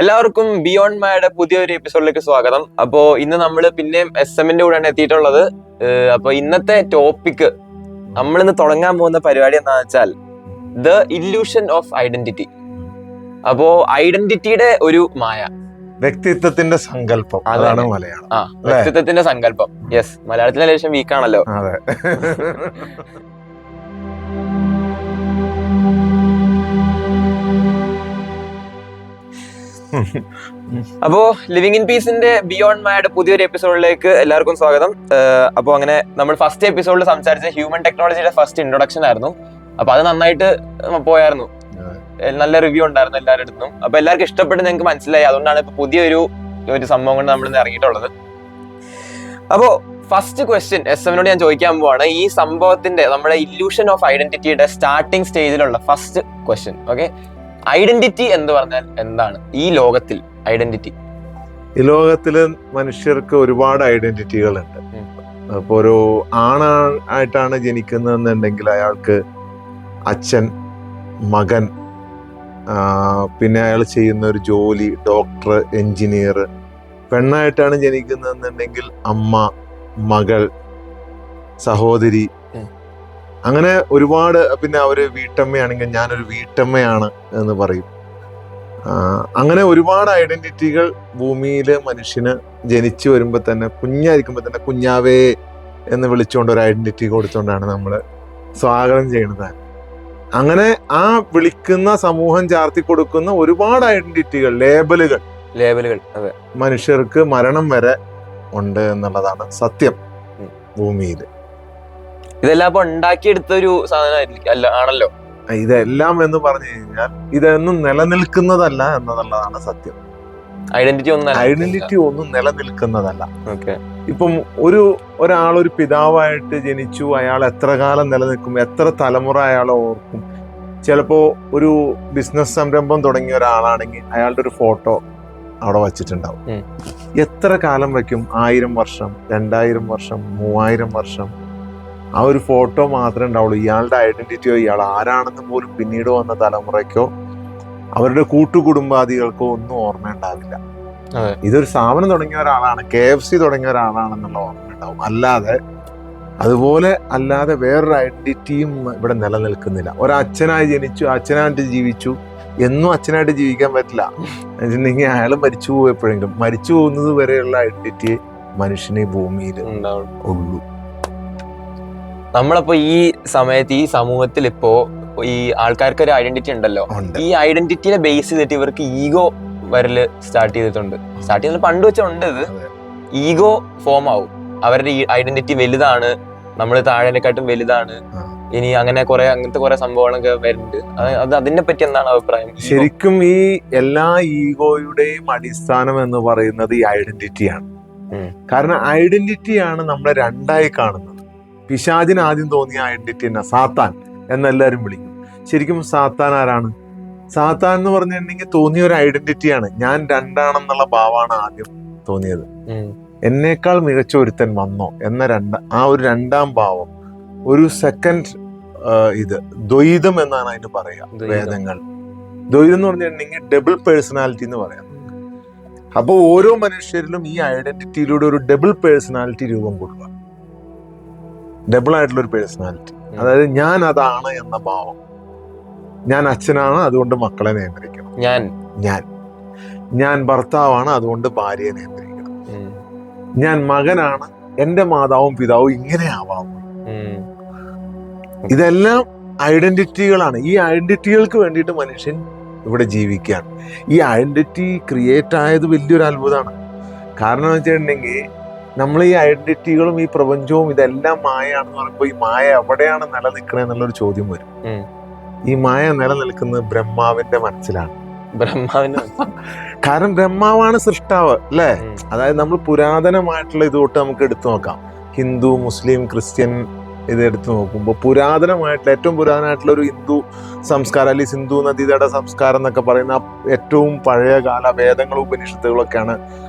എല്ലാവർക്കും ബിയോണ്ട് മയുടെ പുതിയൊരു എപ്പിസോഡിലേക്ക് സ്വാഗതം. അപ്പോ ഇന്ന് നമ്മൾ പിന്നെയും SM-ന്റെ കൂടെയാണ് എത്തിയിട്ടുള്ളത്. അപ്പൊ ഇന്നത്തെ ടോപ്പിക് നമ്മളിന്ന് തുടങ്ങാൻ പോകുന്ന പരിപാടി എന്താണെന്ന് വെച്ചാൽ ദ ഇല്യൂഷൻ ഓഫ് ഐഡന്റിറ്റി. അപ്പോ ഐഡന്റിറ്റിയുടെ ഒരു മായ, വ്യക്തിത്വത്തിന്റെ സങ്കല്പം, അതാണ് മലയാളം. വ്യക്തിത്വത്തിന്റെ സങ്കല്പം. യെസ്, മലയാളത്തിലെ ലേശം വീക്കാണല്ലോ. അതെ. അപ്പോ ലിവിങ് ഇൻ പീസിന്റെ ബിയോണ്ട് മയുടെ പുതിയൊരു എപ്പിസോഡിലേക്ക് എല്ലാവർക്കും സ്വാഗതം. അപ്പോ അങ്ങനെ നമ്മൾ ഫസ്റ്റ് എപ്പിസോഡിൽ സംസാരിച്ച ഹ്യൂമൻ ടെക്നോളജിയുടെ ഫസ്റ്റ് ഇൻട്രൊഡക്ഷൻ ആയിരുന്നു. അപ്പൊ അത് നന്നായിട്ട് പോയായിരുന്നു, നല്ല റിവ്യൂ ഉണ്ടായിരുന്നു എല്ലാവരുടെ അടുത്തും. അപ്പൊ എല്ലാവർക്കും ഇഷ്ടപ്പെട്ട് നിങ്ങൾക്ക് മനസ്സിലായി. അതുകൊണ്ടാണ് ഇപ്പൊ പുതിയൊരു സംഭവം കൊണ്ട് നമ്മൾ ഇന്ന് ഇറങ്ങിയിട്ടുള്ളത്. അപ്പോ ഫസ്റ്റ് ക്വസ്റ്റ്യൻ SM-നോട് ഞാൻ ചോദിക്കാൻ പോവാണ്. ഈ സംഭവത്തിന്റെ നമ്മുടെ ഇല്യൂഷൻ ഓഫ് ഐഡന്റിറ്റിയുടെ സ്റ്റാർട്ടിംഗ് സ്റ്റേജിലുള്ള ഫസ്റ്റ് ക്വസ്റ്റ്യൻ. ഓക്കെ, ഐഡന്റിറ്റി എന്ന് പറഞ്ഞാൽ എന്താണ് ഈ ലോകത്തിൽ? ഐഡന്റിറ്റി, ഈ ലോകത്തില് മനുഷ്യർക്ക് ഒരുപാട് ഐഡന്റിറ്റികളുണ്ട്. അപ്പൊ ഒരു ആണായിട്ടാണ് ജനിക്കുന്നതെന്നുണ്ടെങ്കിൽ അയാൾക്ക് അച്ഛൻ, മകൻ, പിന്നെ അയാൾ ചെയ്യുന്ന ഒരു ജോലി, ഡോക്ടർ, എഞ്ചിനീയർ. പെണ്ണായിട്ടാണ് ജനിക്കുന്നതെന്നുണ്ടെങ്കിൽ അമ്മ, മകൾ, സഹോദരി, അങ്ങനെ ഒരുപാട്. പിന്നെ അവര് വീട്ടമ്മയാണെങ്കിൽ ഞാനൊരു വീട്ടമ്മയാണ് എന്ന് പറയും. അങ്ങനെ ഒരുപാട് ഐഡന്റിറ്റികൾ ഭൂമിയില് മനുഷ്യന് ജനിച്ചു വരുമ്പോ തന്നെ, കുഞ്ഞായിരിക്കുമ്പോ തന്നെ കുഞ്ഞാവേ എന്ന് വിളിച്ചുകൊണ്ട് ഒരു ഐഡന്റിറ്റി കൊടുത്തുകൊണ്ടാണ് നമ്മൾ സ്വാഗതം ചെയ്യുന്നത്. അങ്ങനെ ആ വിളിക്കുന്ന സമൂഹം ചാർത്തി കൊടുക്കുന്ന ഒരുപാട് ഐഡന്റിറ്റികൾ, ലേബലുകൾ മനുഷ്യർക്ക് മരണം വരെ ഉണ്ട് എന്നുള്ളതാണ് സത്യം ഭൂമിയിൽ. ഇതെല്ലാം അപ്പൊ ഉണ്ടാക്കിയെടുത്തൊരു സാധനം ആണല്ലോ ഇതെല്ലാം എന്ന് പറഞ്ഞു കഴിഞ്ഞാൽ ഇതൊന്നും നിലനിൽക്കുന്നതല്ല എന്നുള്ളതാണ് സത്യം. ഐഡന്റിറ്റി ഒന്നും നിലനിൽക്കുന്നതല്ല. ഇപ്പം ഒരാളൊരു പിതാവായിട്ട് ജനിച്ചു, അയാൾ എത്ര കാലം നിലനിൽക്കും, എത്ര തലമുറ അയാളെ ഓർക്കും. ചിലപ്പോ ഒരു ബിസിനസ് സംരംഭം തുടങ്ങിയ ഒരാളാണെങ്കിൽ അയാളുടെ ഒരു ഫോട്ടോ അവിടെ വച്ചിട്ടുണ്ടാവും. എത്ര കാലം വയ്ക്കും? 1000 വർഷം, 2000 വർഷം, 3000 വർഷം. ആ ഒരു ഫോട്ടോ മാത്രമേ ഉണ്ടാവുള്ളൂ. ഇയാളുടെ ഐഡന്റിറ്റിയോ ഇയാൾ ആരാണെന്ന് പോലും പിന്നീട് വന്ന തലമുറയ്ക്കോ അവരുടെ കൂട്ടുകുടുംബാദികൾക്കോ ഒന്നും ഓർമ്മയുണ്ടാവില്ല. ഇതൊരു സ്ഥാപനം തുടങ്ങിയ ഒരാളാണ്, KFC തുടങ്ങിയ ഒരാളാണെന്നുള്ള ഓർമ്മ ഉണ്ടാവും. അല്ലാതെ വേറൊരു ഐഡന്റിറ്റിയും ഇവിടെ നിലനിൽക്കുന്നില്ല. ഒരച്ഛനായി ജനിച്ചു, അച്ഛനായിട്ട് ജീവിച്ചു, എന്നും അച്ഛനായിട്ട് ജീവിക്കാൻ പറ്റില്ല. എന്നുവെച്ചിട്ടുണ്ടെങ്കിൽ അയാൾ മരിച്ചു പോകും. എപ്പോഴെങ്കിലും മരിച്ചു പോകുന്നത് വരെയുള്ള ഐഡന്റിറ്റി മനുഷ്യന് ഭൂമിയിൽ ഉള്ളൂ. നമ്മളപ്പോ ഈ സമയത്ത് ഈ സമൂഹത്തിൽ ഇപ്പോ ഈ ആൾക്കാർക്ക് ഒരു ഐഡന്റിറ്റി ഉണ്ടല്ലോ. ഈ ഐഡന്റിറ്റിനെ ബേസ് ചെയ്തിട്ട് ഇവർക്ക് ഈഗോ വരല് സ്റ്റാർട്ട് ചെയ്തിട്ടുണ്ട്. പണ്ട് വെച്ചുണ്ട്. ഇത് ഈഗോ ഫോം ആവും. അവരുടെ ഈ ഐഡന്റിറ്റി വലുതാണ്, നമ്മൾ താഴെക്കാട്ടും വലുതാണ്, ഇനി അങ്ങനത്തെ കുറെ സംഭവങ്ങളൊക്കെ വരുന്നുണ്ട്. അതിനെ പറ്റി എന്താണ് അഭിപ്രായം? ശരിക്കും ഈ എല്ലാ ഈഗോയുടെയും അടിസ്ഥാനം എന്ന് പറയുന്നത് ഈ ഐഡന്റിറ്റിയാണ്. കാരണം ഐഡന്റിറ്റിയാണ് നമ്മളെ രണ്ടായി കാണുന്നത്. പിശാചിന് ആദ്യം തോന്നിയ ഐഡന്റിറ്റി തന്നെ സാത്താൻ എന്നെല്ലാവരും വിളിക്കും. ശരിക്കും സാത്താൻ ആരാണ്? സാത്താൻ എന്ന് പറഞ്ഞിട്ടുണ്ടെങ്കിൽ തോന്നിയ ഒരു ഐഡന്റിറ്റിയാണ്. ഞാൻ രണ്ടാണെന്നുള്ള ഭാവമാണ് ആദ്യം തോന്നിയത്. എന്നേക്കാൾ മികച്ച ഒരുത്തൻ വന്നോ എന്ന ആ ഒരു രണ്ടാം ഭാവം, ഒരു സെക്കൻഡ് ദ്വൈതം എന്നാണ് അതിന് പറയാ വേദങ്ങൾ. ദ്വൈതം എന്ന് പറഞ്ഞിട്ടുണ്ടെങ്കിൽ ഡബിൾ പേഴ്സണാലിറ്റി എന്ന് പറയാം. അപ്പൊ ഓരോ മനുഷ്യരിലും ഈ ഐഡന്റിറ്റിയിലൂടെ ഒരു ഡബിൾ പേഴ്സണാലിറ്റി രൂപം കൊടുക്കുക. ഡബിൾ ആയിട്ടുള്ള ഒരു പേഴ്സണാലിറ്റി, അതായത് ഞാൻ അതാണ് എന്ന ഭാവം. ഞാൻ അച്ഛനാണ്, അതുകൊണ്ട് മക്കളെ നിയന്ത്രിക്കണം. ഞാൻ ഭർത്താവാണ്, അതുകൊണ്ട് ഭാര്യയെ നിയന്ത്രിക്കണം. ഞാൻ മകനാണ്, എന്റെ മാതാവും പിതാവും ഇങ്ങനെ ആവാം. ഇതെല്ലാം ഐഡന്റിറ്റികളാണ്. ഈ ഐഡന്റിറ്റികൾക്ക് വേണ്ടിയിട്ട് മനുഷ്യൻ ഇവിടെ ജീവിക്കുകയാണ്. ഈ ഐഡന്റിറ്റി ക്രിയേറ്റ് ആയത് വലിയൊരു അത്ഭുതമാണ്. കാരണം എന്ന് വെച്ചിട്ടുണ്ടെങ്കിൽ നമ്മൾ ഈ ഐഡന്റിറ്റികളും ഈ പ്രപഞ്ചവും ഇതെല്ലാം മായയാണെന്ന് പറയുമ്പോൾ ഈ മായ എവിടെയാണ് നിലനിൽക്കണേ എന്നുള്ളൊരു ചോദ്യം വരും. ഈ മായ നിലനിൽക്കുന്നത് ബ്രഹ്മാവിന്റെ മനസ്സിലാണ്. കാരണം ബ്രഹ്മാവാണ് സൃഷ്ടാവ്, അല്ലേ? അതായത് നമ്മൾ പുരാതനമായിട്ടുള്ള ഇതുതൊട്ട് നമുക്ക് എടുത്തു നോക്കാം. ഹിന്ദു, മുസ്ലിം, ക്രിസ്ത്യൻ ഇത് എടുത്തു നോക്കുമ്പോൾ ഏറ്റവും പുരാതനമായിട്ടുള്ള ഒരു ഹിന്ദു സംസ്കാരം, അല്ലെങ്കിൽ സിന്ധു നദീതട സംസ്കാരം എന്നൊക്കെ പറയുന്ന ഏറ്റവും പഴയ കാല വേദങ്ങളും ഉപനിഷത്തുകളൊക്കെയാണ്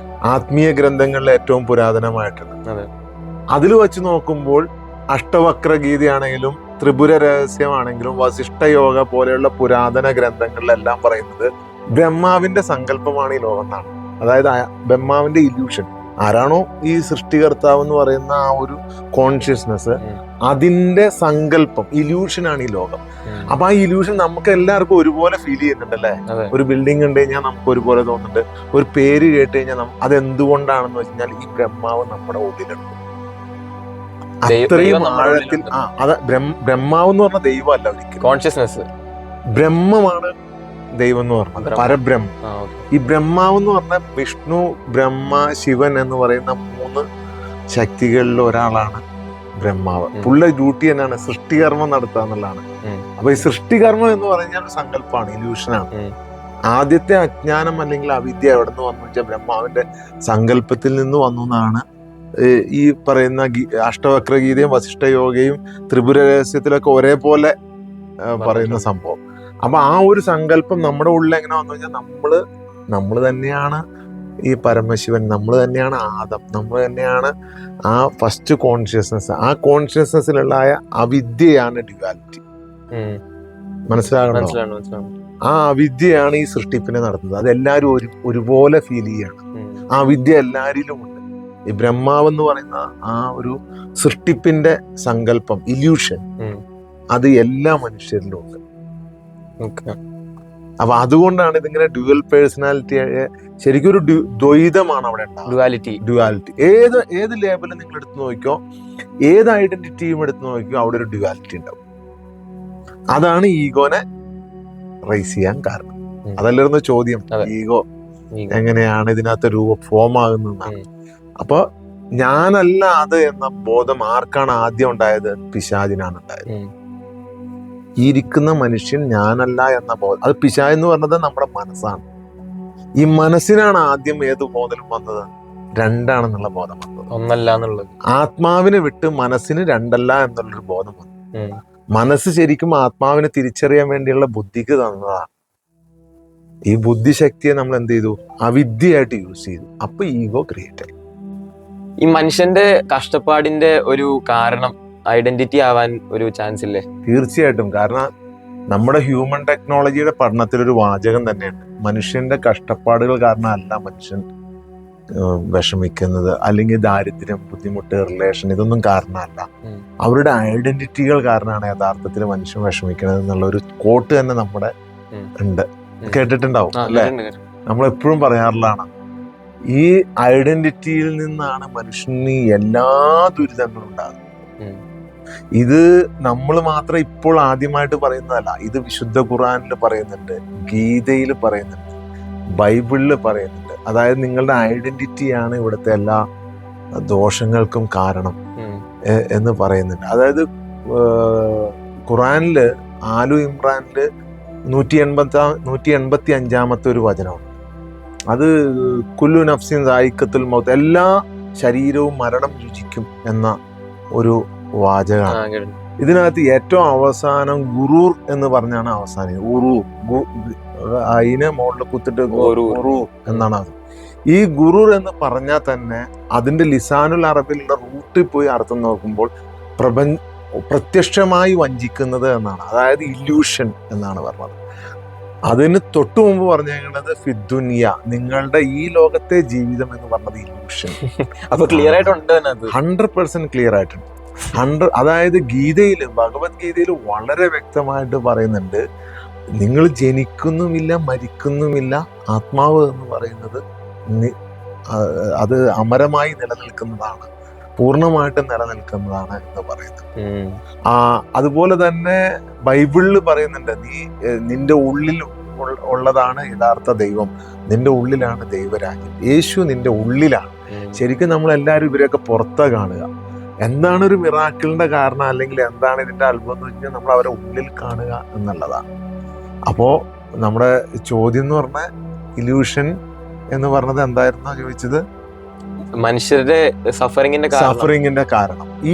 ആത്മീയ ഗ്രന്ഥങ്ങളിൽ ഏറ്റവും പുരാതനമായിട്ടുള്ളത്. അതിൽ വെച്ച് നോക്കുമ്പോൾ അഷ്ടവക്രഗീതയാണെങ്കിലും ത്രിപുര രഹസ്യമാണെങ്കിലും വസിഷ്ഠ യോഗ പോലെയുള്ള പുരാതന ഗ്രന്ഥങ്ങളിലെല്ലാം പറയുന്നത് ബ്രഹ്മാവിന്റെ സങ്കല്പമാണ് ഈ ലോകം എന്നാണ്. അതായത് ബ്രഹ്മാവിന്റെ ഇല്യൂഷൻ, ആരാണോ ഈ സൃഷ്ടികർത്താവ് എന്ന് പറയുന്ന ആ ഒരു കോൺഷ്യസ്നെസ്, അതിന്റെ സങ്കല്പം, ഇല്യൂഷനാണ് ഈ ലോകം. അപ്പൊ ആ ഇല്യൂഷൻ നമുക്ക് എല്ലാവർക്കും ഒരുപോലെ ഫീൽ ചെയ്യുന്നുണ്ടല്ലേ? ഒരു ബിൽഡിംഗ് ഉണ്ട് കഴിഞ്ഞാൽ നമുക്ക് ഒരുപോലെ തോന്നുന്നുണ്ട്, ഒരു പേര് കേട്ട് കഴിഞ്ഞാൽ അതെന്തുകൊണ്ടാണെന്ന് വെച്ചാൽ ഈ ബ്രഹ്മാവ് നമ്മുടെ ഉള്ളിലുണ്ട്. അത്രയും ആഴത്തിൽ. ബ്രഹ്മാവ് എന്ന് പറഞ്ഞ ദൈവമല്ല ഒരിക്കലും, കോൺഷ്യസ്നെസ്. ബ്രഹ്മമാണ് ദൈവം എന്ന് പറഞ്ഞത്, പരബ്രഹ്മം. ഈ ബ്രഹ്മാവ് എന്ന് പറഞ്ഞ വിഷ്ണു, ബ്രഹ്മ, ശിവൻ എന്ന് പറയുന്ന 3 ശക്തികളിൽ ഒരാളാണ് ബ്രഹ്മാവ്. പുള്ള ഡ്യൂട്ടി തന്നെയാണ് സൃഷ്ടികർമ്മം നടത്തുക എന്നുള്ളതാണ്. അപ്പൊ ഈ സൃഷ്ടികർമ്മം എന്ന് പറഞ്ഞാൽ സങ്കല്പമാണ്, ഇല്യൂഷനാണ്. ആദ്യത്തെ അജ്ഞാനം അല്ലെങ്കിൽ അവിദ്യ എവിടെ നിന്ന് വന്നു വെച്ചാൽ ബ്രഹ്മാവിന്റെ സങ്കല്പത്തിൽ നിന്ന് വന്നു എന്നാണ് ഈ പറയുന്ന അഷ്ടവക്രഗീതയും വസിഷ്ഠയോഗയും ത്രിപുര രഹസ്യത്തിലൊക്കെ ഒരേപോലെ പറയുന്ന സംഭവം. അപ്പൊ ആ ഒരു സങ്കല്പം നമ്മുടെ ഉള്ളിൽ എങ്ങനെ വന്നു കഴിഞ്ഞാൽ നമ്മള് തന്നെയാണ് ഈ പരമശിവൻ, നമ്മൾ തന്നെയാണ് ആദം, നമ്മൾ തന്നെയാണ് ആ ഫസ്റ്റ് കോൺഷ്യസ്നസ്. ആ കോൺഷ്യസ്നസ്സിലുള്ള അവിദ്യയാണ് ഡ്യുവാലിറ്റി. മനസ്സിലാകണോ? ആ അവിദ്യയാണ് ഈ സൃഷ്ടിപ്പിനെ നടത്തുന്നത്. അതെല്ലാരും ഒരുപോലെ ഫീൽ ചെയ്യാണ്. ആ വിദ്യ എല്ലാരിലും ഉണ്ട്. ഈ ബ്രഹ്മാവ് എന്ന് പറയുന്ന ആ ഒരു സൃഷ്ടിപ്പിന്റെ സങ്കല്പം, ഇല്യൂഷൻ, അത് എല്ലാ മനുഷ്യരിലും ഉണ്ട്. അപ്പൊ അതുകൊണ്ടാണ് ഇതിങ്ങനെ ഡ്യുവൽ പേഴ്സണാലിറ്റി, ശരിക്കും ഒരു ദ്വൈതമാണ് അവിടെ ഉണ്ടാവുക. ഡ്യുവാലിറ്റി ഏത് ലേബലും നിങ്ങൾ എടുത്തു നോക്കിയോ, ഏത് ഐഡന്റിറ്റിയും എടുത്തു നോക്കിയോ, അവിടെ ഒരു ഡ്യുവാലിറ്റി ഉണ്ടാവും. അതാണ് ഈഗോനെ റൈസ് ചെയ്യാൻ കാരണം. അതല്ലായിരുന്നു ചോദ്യം, ഈഗോ എങ്ങനെയാണ് ഇതിനകത്ത് ഫോം ആകുന്നതെന്നാണ്. അപ്പൊ ഞാനല്ല അത് എന്ന ബോധം ആർക്കാണ് ആദ്യം ഉണ്ടായത്? പിശാചിനാണ് ഉണ്ടായത്. ഈ ഇരിക്കുന്ന മനുഷ്യൻ ഞാനല്ല എന്ന ബോധം, അത് പിശാച് എന്ന് പറഞ്ഞത് നമ്മുടെ മനസ്സാണ്. ഈ മനസ്സിനാണ് ആദ്യം ഏത് ബോധം വന്നത്? 2 ആണെന്നുള്ള ബോധം വന്നത്, ഒന്നല്ല എന്നുള്ളത്. ആത്മാവിനെ വിട്ട് മനസ്സിന് 2 അല്ല എന്നുള്ളൊരു ബോധം വന്നു. മനസ്സ് ശരിക്കും ആത്മാവിനെ തിരിച്ചറിയാൻ വേണ്ടിയുള്ള ബുദ്ധിക്ക് തന്നതാണ്. ഈ ബുദ്ധിശക്തിയെ നമ്മൾ എന്ത് ചെയ്തു? അവിദ്യയായിട്ട് യൂസ് ചെയ്തു. അപ്പൊ ഈഗോ ക്രിയേറ്റ് ആയി. ഈ മനുഷ്യന്റെ കഷ്ടപ്പാടിന്റെ ഒരു കാരണം ഐഡന്റിറ്റി ആവാൻ ഒരു ചാൻസ് ഇല്ലേ? തീർച്ചയായിട്ടും. കാരണം നമ്മുടെ ഹ്യൂമൻ ടെക്നോളജിയുടെ പഠനത്തിലൊരു വാചകം തന്നെയുണ്ട്, മനുഷ്യന്റെ കഷ്ടപ്പാടുകൾ കാരണമല്ല മനുഷ്യൻ വിഷമിക്കുന്നത്, അല്ലെങ്കിൽ ദാരിദ്ര്യം, ബുദ്ധിമുട്ട്, റിലേഷൻ, ഇതൊന്നും കാരണമല്ല, അവരുടെ ഐഡന്റിറ്റികൾ കാരണമാണ് യഥാർത്ഥത്തിൽ മനുഷ്യൻ വിഷമിക്കുന്നത് എന്നുള്ള ഒരു കോട്ട് തന്നെ നമ്മുടെ ഉണ്ട്. കേട്ടിട്ടുണ്ടാവും അല്ലെ? നമ്മളെപ്പോഴും പറയാറുള്ളതാണ്, ഈ ഐഡന്റിറ്റിയിൽ നിന്നാണ് മനുഷ്യന് എല്ലാ ദുരിതങ്ങളും ഉണ്ടാകുന്നത്. ഇത് നമ്മൾ മാത്രം ഇപ്പോൾ ആദ്യമായിട്ട് പറയുന്നതല്ല, ഇത് വിശുദ്ധ ഖുർആനിൽ പറയുന്നുണ്ട്, ഗീതയിൽ പറയുന്നുണ്ട്, ബൈബിളിൽ പറയുന്നുണ്ട്. അതായത് നിങ്ങളുടെ ഐഡന്റിറ്റിയാണ് ഇവിടുത്തെ എല്ലാ ദോഷങ്ങൾക്കും കാരണം എന്ന് പറയുന്നുണ്ട്. അതായത് ഖുർആനില് ആലു ഇമ്രാനില് 185 ഒരു വചനമുണ്ട്. അത് കുല്ലു നഫ്സിൻ ദായിഖത്തുൽ മൗത്ത്, എല്ലാ ശരീരവും മരണം രുചിക്കും എന്ന ഒരു വാചകമാണ്. ഇതിനകത്ത് ഏറ്റവും അവസാനം ഗുറൂർ എന്ന് പറഞ്ഞാണ് അവസാനിക്കുന്നത്. അതിനെ മുകളിൽ കുത്തിട്ട് ഗുറൂർ എന്നാണ് അത്. ഈ ഗുറൂർ എന്ന് പറഞ്ഞാൽ തന്നെ അതിന്റെ ലിസാനുൽ അറബിലുള്ള റൂട്ടിൽ പോയി അർത്ഥം നോക്കുമ്പോൾ പ്രത്യക്ഷമായി വഞ്ചിക്കുന്നത് എന്നാണ്. അതായത് ഇല്യൂഷൻ എന്നാണ് പറഞ്ഞത്. അതിന് തൊട്ടു മുമ്പ് പറഞ്ഞിരിക്കുന്നത് ഫിദ്ദുനിയ, നിങ്ങളുടെ ഈ ലോകത്തെ ജീവിതം എന്ന് പറഞ്ഞത് ഇല്യൂഷൻ. അപ്പൊ ക്ലിയർ ആയിട്ടുണ്ട്, 100% ക്ലിയർ ആയിട്ടുണ്ട്. അതായത് ഗീതയില്, ഭഗവത്ഗീതയില് വളരെ വ്യക്തമായിട്ട് പറയുന്നുണ്ട്, നിങ്ങൾ ജനിക്കുന്നുമില്ല മരിക്കുന്നുമില്ല, ആത്മാവ് എന്ന് പറയുന്നത് അത് അമരമായി നിലനിൽക്കുന്നതാണ്, പൂർണ്ണമായിട്ട് നിലനിൽക്കുന്നതാണ് എന്ന് പറയുന്നത്. അതുപോലെ തന്നെ ബൈബിളിൽ പറയുന്നുണ്ട്, നിന്റെ ഉള്ളിൽ ഉള്ളതാണ് യഥാർത്ഥ ദൈവം, നിന്റെ ഉള്ളിലാണ് ദൈവരാജ്യം, യേശു നിന്റെ ഉള്ളിലാണ്. ശരിക്കും നമ്മൾ എല്ലാവരും ഇവരെയൊക്കെ പുറത്താ കാണുക. എന്താണ് ഒരു മിറാക്കിളിന്റെ കാരണം, അല്ലെങ്കിൽ എന്താണ് ഇതിന്റെ അത്ഭുതം എന്ന് വെച്ചാൽ നമ്മൾ അവരെ ഉള്ളിൽ കാണുക എന്നുള്ളതാണ്. അപ്പോ നമ്മുടെ ചോദ്യം എന്ന് പറഞ്ഞ എന്ന് പറഞ്ഞത് എന്തായിരുന്നോ ചോദിച്ചത്? മനുഷ്യരുടെ സഫറിങ്ങിന്റെ കാരണം ഈ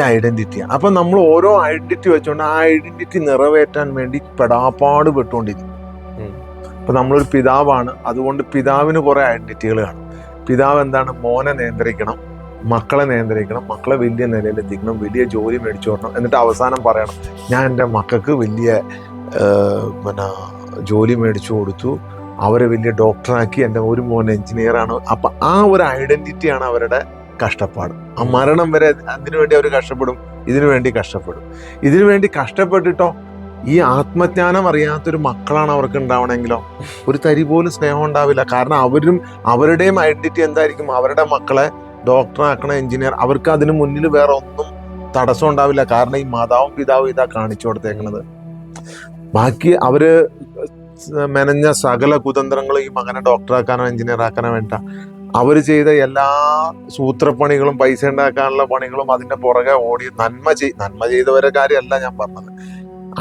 ഐഡന്റിറ്റിയാണ്. അപ്പൊ നമ്മൾ ഓരോ ഐഡന്റിറ്റി വെച്ചുകൊണ്ട് ആ ഐഡന്റിറ്റി നിറവേറ്റാൻ വേണ്ടി പെടാപ്പാട് പെട്ടുകൊണ്ടിരിക്കും. ഇപ്പൊ നമ്മളൊരു പിതാവാണ്, അതുകൊണ്ട് പിതാവിന് കുറെ ഐഡന്റിറ്റികൾ കാണും. പിതാവ് എന്താണ്? മോനെ നിയന്ത്രിക്കണം, മക്കളെ നിയന്ത്രിക്കണം, മക്കളെ വലിയ നിലയിൽ എത്തിക്കണം, വലിയ ജോലി മേടിച്ചു കൊടുക്കണം, എന്നിട്ട് അവസാനം പറയണം, ഞാൻ എൻ്റെ മക്കൾക്ക് വലിയ പിന്നെ ജോലി മേടിച്ചു കൊടുത്തു, അവരെ വലിയ ഡോക്ടറാക്കി. എൻ്റെ ഒരു മോൻ എഞ്ചിനീയറാണ്. അപ്പം ആ ഒരു ഐഡന്റിറ്റിയാണ് അവരുടെ കഷ്ടപ്പാട്. ആ മരണം വരെ അതിനുവേണ്ടി അവർ കഷ്ടപ്പെടും, ഇതിനുവേണ്ടി കഷ്ടപ്പെടും. ഇതിനുവേണ്ടി കഷ്ടപ്പെട്ടിട്ടോ ഈ ആത്മജ്ഞാനം അറിയാത്തൊരു മക്കളാണ് അവർക്ക് ഉണ്ടാവണമെങ്കിലോ ഒരു തരി പോലും സ്നേഹം ഉണ്ടാവില്ല. കാരണം അവരുടെയും ഐഡന്റിറ്റി എന്തായിരിക്കും? അവരുടെ മക്കളെ ഡോക്ടറാക്കണ, എഞ്ചിനീയർ. അവർക്ക് അതിന് മുന്നിൽ വേറെ ഒന്നും തടസ്സം ഉണ്ടാവില്ല. കാരണം ഈ മാതാവും പിതാവും ഇതാ കാണിച്ചു കൊടുത്തേക്കുന്നത്. ബാക്കി അവര് മെനഞ്ഞ സകല കുതന്ത്രങ്ങളും ഈ മകനെ ഡോക്ടറാക്കാനോ എഞ്ചിനീയർ ആക്കാനോ വേണ്ട. അവര് ചെയ്ത എല്ലാ സൂത്രപ്പണികളും, പൈസ ഉണ്ടാക്കാനുള്ള പണികളും അതിന്റെ പുറകെ ഓടി നന്മ ചെയ്തവരെ കാര്യമല്ല ഞാൻ പറഞ്ഞത്.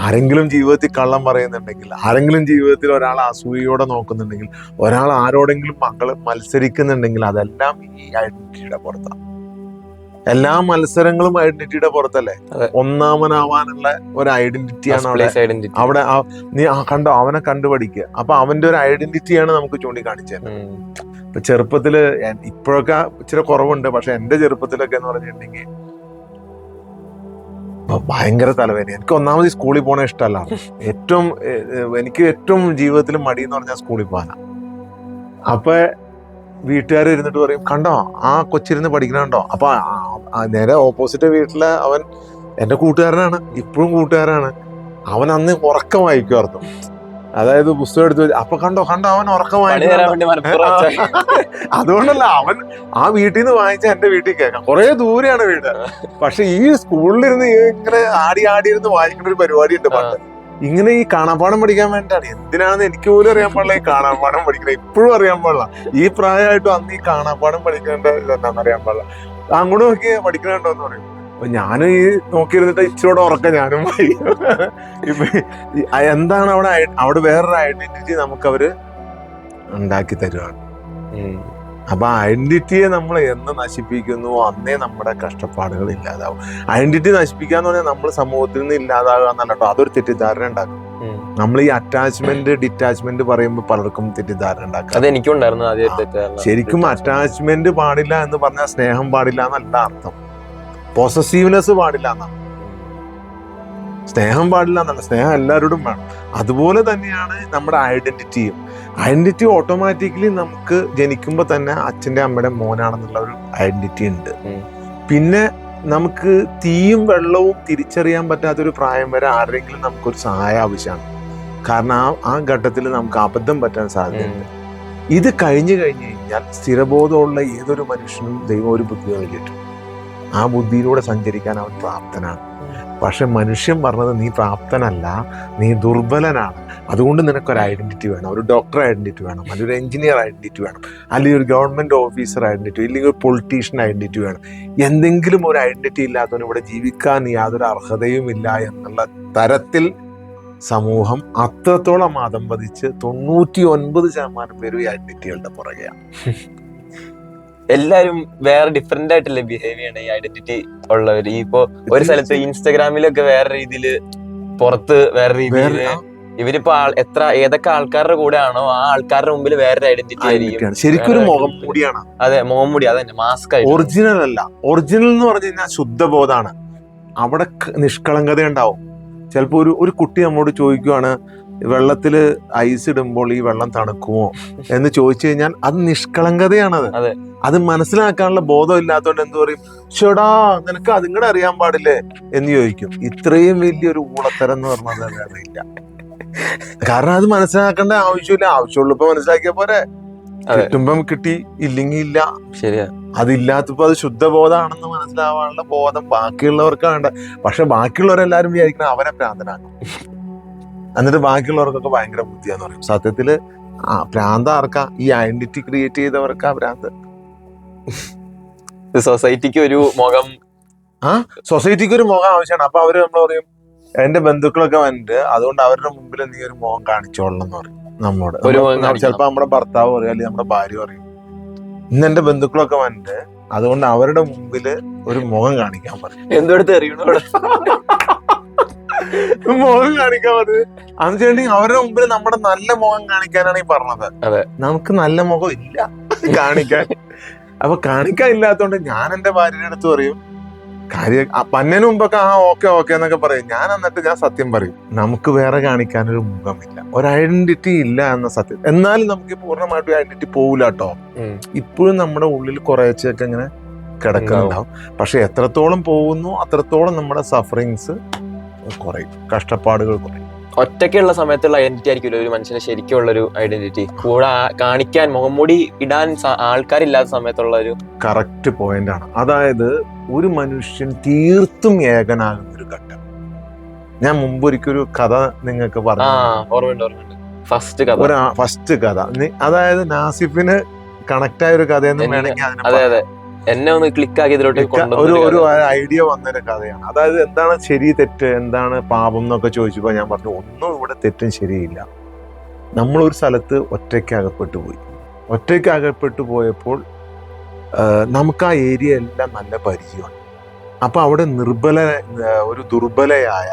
ആരെങ്കിലും ജീവിതത്തിൽ കള്ളം പറയുന്നുണ്ടെങ്കിൽ, ആരെങ്കിലും ജീവിതത്തിൽ ഒരാൾ അസൂയയോടെ നോക്കുന്നുണ്ടെങ്കിൽ, ഒരാൾ ആരോടെങ്കിലും മത്സരിക്കുന്നുണ്ടെങ്കിൽ, അതെല്ലാം ഈ ഐഡന്റിറ്റിയുടെ പുറത്താണ്. എല്ലാ മത്സരങ്ങളും ഐഡന്റിറ്റിയുടെ പുറത്തല്ലേ? ഒന്നാമനാവാനുള്ള ഒരു ഐഡന്റിറ്റിയാണ് അവിടെ. നീ കണ്ടോ, അവനെ കണ്ടുപഠിക്കുക. അപ്പൊ അവന്റെ ഒരു ഐഡന്റിറ്റിയാണ് നമുക്ക് ചൂണ്ടിക്കാണിച്ചത്. ഇപ്പൊ ചെറുപ്പത്തില്, ഇപ്പോഴൊക്കെ ഇച്ചിരി കുറവുണ്ട്, പക്ഷെ എന്റെ ചെറുപ്പത്തിലൊക്കെ എന്ന് പറഞ്ഞിട്ടുണ്ടെങ്കിൽ ഭയങ്കര തലവേദന. എനിക്ക് ഒന്നാമത് സ്കൂളിൽ പോണ ഇഷ്ടമല്ല. എനിക്ക് ഏറ്റവും ജീവിതത്തിൽ മടി എന്ന് പറഞ്ഞാൽ സ്കൂളിൽ പോകാനാ. അപ്പൊ വീട്ടുകാർ ഇരുന്നിട്ട് പറയും, കണ്ടോ ആ കൊച്ചിരുന്ന് പഠിക്കണോ. അപ്പൊ നേരെ ഓപ്പോസിറ്റ് വീട്ടിലെ അവൻ എന്റെ കൂട്ടുകാരനാണ്, ഇപ്പോഴും കൂട്ടുകാരാണ്. അവൻ അന്ന് ഉറക്കം വായിക്കുമായിരുന്നു. അതായത് പുസ്തകം എടുത്ത് വെച്ച്, അപ്പൊ കണ്ടോ അവൻ ഉറക്കം വായിക്കും. അതുകൊണ്ടല്ല, അവൻ ആ വീട്ടിൽ നിന്ന് വാങ്ങിച്ചാൽ എന്റെ വീട്ടിൽ കേൾക്കാം. കുറെ ദൂരെയാണ് വീട്. പക്ഷെ ഈ സ്കൂളിലിരുന്ന് ഇങ്ങനെ ആടിയിരുന്ന് വായിക്കുന്ന ഒരു പരിപാടി ഉണ്ട് പണ്ട്. ഇങ്ങനെ ഈ കാണാപ്പാടം പഠിക്കാൻ വേണ്ടിയിട്ടാണ്. എന്തിനാണെന്ന് എനിക്ക് പോലും അറിയാൻ പാടില്ല ഈ കാണാപ്പാടം പഠിക്കുന്നത്. ഇപ്പോഴും അറിയാൻ പാടില്ല. ഈ പ്രായമായിട്ടും അന്ന് ഈ കാണാപ്പാടം പഠിക്കേണ്ട ഇതെന്താണെന്ന് അറിയാൻ പാടില്ല. അങ്ങോട്ട് നോക്കി പഠിക്കണുണ്ടോ എന്ന് പറയും. അപ്പൊ ഞാനും ഈ നോക്കിയിരുന്നിട്ട് ഇച്ചിരിയോടെ ഉറക്കം ഞാനും പോയി. ഇപ്പൊ എന്താണ് അവിടെ വേറൊരു ഐഡന്റിറ്റി നമുക്ക് അവര് ഉണ്ടാക്കി തരുവാണ്. അപ്പൊ ഐഡന്റിറ്റിയെ നമ്മൾ എന്ന് നശിപ്പിക്കുന്നുവോ അന്നേ നമ്മുടെ കഷ്ടപ്പാടുകൾ ഇല്ലാതാവും. ഐഡന്റിറ്റി നശിപ്പിക്കാന്ന് പറഞ്ഞാൽ നമ്മൾ സമൂഹത്തിൽ നിന്ന് ഇല്ലാതാകുക എന്നല്ല കേട്ടോ, അതൊരു തെറ്റിദ്ധാരണ ഉണ്ടാക്കും. നമ്മൾ ഈ അറ്റാച്ച്മെന്റ് ഡിറ്റാച്ച്മെന്റ് പറയുമ്പോൾ പലർക്കും തെറ്റിദ്ധാരണ ഉണ്ടാക്കും. ശരിക്കും അറ്റാച്ച്മെന്റ് പാടില്ല എന്ന് പറഞ്ഞാൽ സ്നേഹം പാടില്ല എന്നല്ല അർത്ഥം. പൊസസീവ്നെസ് പാടില്ല എന്നാണ്. സ്നേഹം പാടില്ല എന്നല്ല, സ്നേഹം എല്ലാവരോടും വേണം. അതുപോലെ തന്നെയാണ് നമ്മുടെ ഐഡന്റിറ്റിയും. ഐഡന്റിറ്റി ഓട്ടോമാറ്റിക്കലി നമുക്ക് ജനിക്കുമ്പോൾ തന്നെ അച്ഛൻ്റെ അമ്മയുടെ മോനാണെന്നുള്ള ഒരു ഐഡന്റിറ്റി ഉണ്ട്. പിന്നെ നമുക്ക് തീയും വെള്ളവും തിരിച്ചറിയാൻ പറ്റാത്തൊരു പ്രായം വരെ ആരെങ്കിലും നമുക്കൊരു സഹായം ആവശ്യമാണ്. കാരണം ആ ഘട്ടത്തിൽ നമുക്ക് അബദ്ധം പറ്റാൻ സാധ്യതയുണ്ട്. ഇത് കഴിഞ്ഞു കഴിഞ്ഞാൽ സ്ഥിരബോധമുള്ള ഏതൊരു മനുഷ്യനും ദൈവം ഒരു ബുദ്ധി നൽകിയിട്ടു. ആ ബുദ്ധിയിലൂടെ സഞ്ചരിക്കാൻ അവൻ പ്രാപ്തനാണ്. പക്ഷെ മനുഷ്യൻ പറഞ്ഞത് നീ പ്രാപ്തനല്ല, നീ ദുർബലനാണ്, അതുകൊണ്ട് നിനക്കൊരു ഐഡന്റിറ്റി വേണം. ഒരു ഡോക്ടർ ഐഡന്റിറ്റി വേണം, അല്ലെങ്കിൽ ഒരു എഞ്ചിനീയർ ഐഡന്റിറ്റി വേണം, അല്ലെങ്കിൽ ഒരു ഗവൺമെന്റ് ഓഫീസർ ഐഡന്റിറ്റി, അല്ലെങ്കിൽ ഒരു പൊളിറ്റീഷ്യൻ ഐഡന്റിറ്റി വേണം. എന്തെങ്കിലും ഒരു ഐഡന്റിറ്റി ഇല്ലാത്തവന് ഇവിടെ ജീവിക്കാൻ യാതൊരു അർഹതയും ഇല്ല എന്നുള്ള തരത്തിൽ സമൂഹം അത്രത്തോളം അതമ്പതിച്ച് 99% പേരും ഈ ഐഡന്റിറ്റികളുടെ പുറകെയാണ്. എല്ലാരും വേറെ ഡിഫറെന്റ് ആയിട്ടല്ലേ ബിഹേവ് ചെയ്യണ ഈ ഐഡന്റിറ്റി ഉള്ളവര്. ഇപ്പൊ ഒരു സ്ഥലത്ത് ഇൻസ്റ്റാഗ്രാമിലൊക്കെ വേറെ രീതിയില്, പുറത്ത് വേറെ രീതിയില്. ഇവരിപ്പോ ഏതൊക്കെ ആൾക്കാരുടെ കൂടെ ആണോ ആ ആൾക്കാരുടെ മുമ്പിൽ വേറൊരു ഐഡന്റിറ്റി ആയിരിക്കും. ശരിക്കും ഒരു മുഖം മൂടിയാണ്. അതെ, മുഖം മൂടി. അതന്നെ, മാസ്ക്. ഒറിജിനൽ അല്ല. ഒറിജിനൽ എന്ന് പറഞ്ഞു കഴിഞ്ഞാൽ ശുദ്ധബോധാണ്. അവിടെ നിഷ്കളങ്കത ഉണ്ടാവും. ചിലപ്പോ ഒരു കുട്ടി നമ്മോട് ചോദിക്കുവാണ്, വെള്ളത്തില് ഐസ് ഇടുമ്പോൾ ഈ വെള്ളം തണുക്കുമോ എന്ന് ചോദിച്ചു കഴിഞ്ഞാൽ അത് നിഷ്കളങ്കതയാണത്. അത് മനസ്സിലാക്കാനുള്ള ബോധം ഇല്ലാത്തതുകൊണ്ട് എന്ത് പറയും, ചേടാ നിനക്ക് അതും കൂടെ അറിയാൻ പാടില്ലേ എന്ന് ചോദിക്കും. ഇത്രയും വലിയൊരു ഊളത്തരം എന്ന് പറഞ്ഞാൽ അറിയില്ല. കാരണം അത് മനസ്സിലാക്കേണ്ട ആവശ്യമില്ല. ആവശ്യമുള്ളപ്പോ മനസ്സിലാക്കിയ പോരെ. കിട്ടുമ്പം കിട്ടി, ഇല്ലെങ്കിൽ ഇല്ല. ശരിയാ. അതില്ലാത്തപ്പോ അത് ശുദ്ധബോധമാണെന്ന് മനസ്സിലാവാനുള്ള ബോധം ബാക്കിയുള്ളവർക്ക് വേണ്ട. പക്ഷെ ബാക്കിയുള്ളവരെല്ലാരും വിചാരിക്കണം അവനെ ഭ്രാന്തനാക്കും. എന്നിട്ട് ബാക്കിയുള്ളവർക്കൊക്കെ ഭയങ്കര ബുദ്ധിയാന്ന് പറയും. സത്യത്തില് ഭ്രാന്ത് ആർക്കാ? ഈ ഐഡന്റിറ്റി ക്രിയേറ്റ് ചെയ്തവർക്കാ ഭ്രാന്ത്. സൊസൈറ്റിക്ക് ഒരു മുഖം, സൊസൈറ്റിക്ക് ഒരു മുഖം ആവശ്യമാണ്. അപ്പൊ അവര് നമ്മൾ പറയും, എന്റെ ബന്ധുക്കളൊക്കെ വന്നിട്ട് അതുകൊണ്ട് അവരുടെ മുമ്പിൽ നീ ഒരു മുഖം കാണിച്ചോളണം എന്ന് പറയും നമ്മോട്. ചിലപ്പോ നമ്മുടെ ഭർത്താവ് പറയും, അല്ലെങ്കിൽ നമ്മുടെ ഭാര്യ പറയും, ഇന്ന് എന്റെ ബന്ധുക്കളൊക്കെ വന്നിട്ട് അതുകൊണ്ട് അവരുടെ മുമ്പില് ഒരു മുഖം കാണിക്കാൻ പറയും. എന്തെടുത്ത് അറിയണോ മുഖം കാണിക്കാൻ പറഞ്ഞത് അന്ന് വെച്ചിട്ടുണ്ടെങ്കിൽ അവരുടെ മുമ്പിൽ നമ്മുടെ നല്ല മുഖം കാണിക്കാനാണ് ഈ പറഞ്ഞത്. നമുക്ക് നല്ല മുഖം ഇല്ല കാണിക്കാൻ. അപ്പൊ കാണിക്കാൻ ഇല്ലാത്തതുകൊണ്ട് ഞാൻ എന്റെ ഭാര്യയുടെ അടുത്ത് പറയും, പന്നന് മുമ്പൊക്കെ ഓക്കെ ഓക്കെ എന്നൊക്കെ പറയും. എന്നിട്ട് ഞാൻ സത്യം പറയും, നമുക്ക് വേറെ കാണിക്കാനൊരു മുഖമില്ല, ഒരു ഐഡന്റിറ്റി ഇല്ല എന്ന സത്യം. എന്നാലും നമുക്ക് പൂർണ്ണമായിട്ടും ഐഡന്റിറ്റി പോകില്ല കേട്ടോ. ഇപ്പോഴും നമ്മുടെ ഉള്ളിൽ കുറേശ്ശൊക്കെ ഇങ്ങനെ കിടക്കുന്നുണ്ടാവും. പക്ഷെ എത്രത്തോളം പോകുന്നു അത്രത്തോളം നമ്മുടെ സഫറിങ്സ് കുറയും, കഷ്ടപ്പാടുകൾ കുറയും. ഒറ്റയ്ക്കുള്ള സമയത്തുള്ള ഐഡന്റിറ്റി ആയിരിക്കുമല്ലോ ഒരു മനുഷ്യന് ശരിക്കുള്ള ഒരു ഐഡന്റിറ്റി. കൂടെ കാണിക്കാൻ മുഖംമൂടി ഇടാൻ ആൾക്കാരില്ലാത്ത സമയത്തുള്ള ഒരു കറക്റ്റ് പോയിന്റ് ആണ്. അതായത് ഒരു മനുഷ്യൻ തീർത്തും ഏകനാകുന്ന ഒരു ഘട്ടം. ഞാൻ മുമ്പ് ഒരിക്കലൊരു കഥ നിങ്ങൾക്ക് പറഞ്ഞു. ഓർമ്മയുണ്ട്. ഫസ്റ്റ് കഥ അതായത് നാസിഫിന് കണക്ട് ആയ ഒരു കഥയെന്ന് വേണമെങ്കിൽ എന്നെ ഒന്ന് ക്ലിക്ക് ആക്കി ഒരു ഐഡിയ വന്നൊരു കഥയാണ്. അതായത് എന്താണ് ശരി തെറ്റ്, എന്താണ് പാപം എന്നൊക്കെ ചോദിച്ചപ്പോ ഞാൻ പറഞ്ഞു, ഒന്നും ഇവിടെ തെറ്റും ശരിയില്ല. നമ്മളൊരു സ്ഥലത്ത് ഒറ്റയ്ക്ക് അകപ്പെട്ടു പോയപ്പോൾ നമുക്ക് ആ ഏരിയ എല്ലാം നല്ല പരിചയമാണ്. അപ്പൊ അവിടെ ഒരു ദുർബലയായ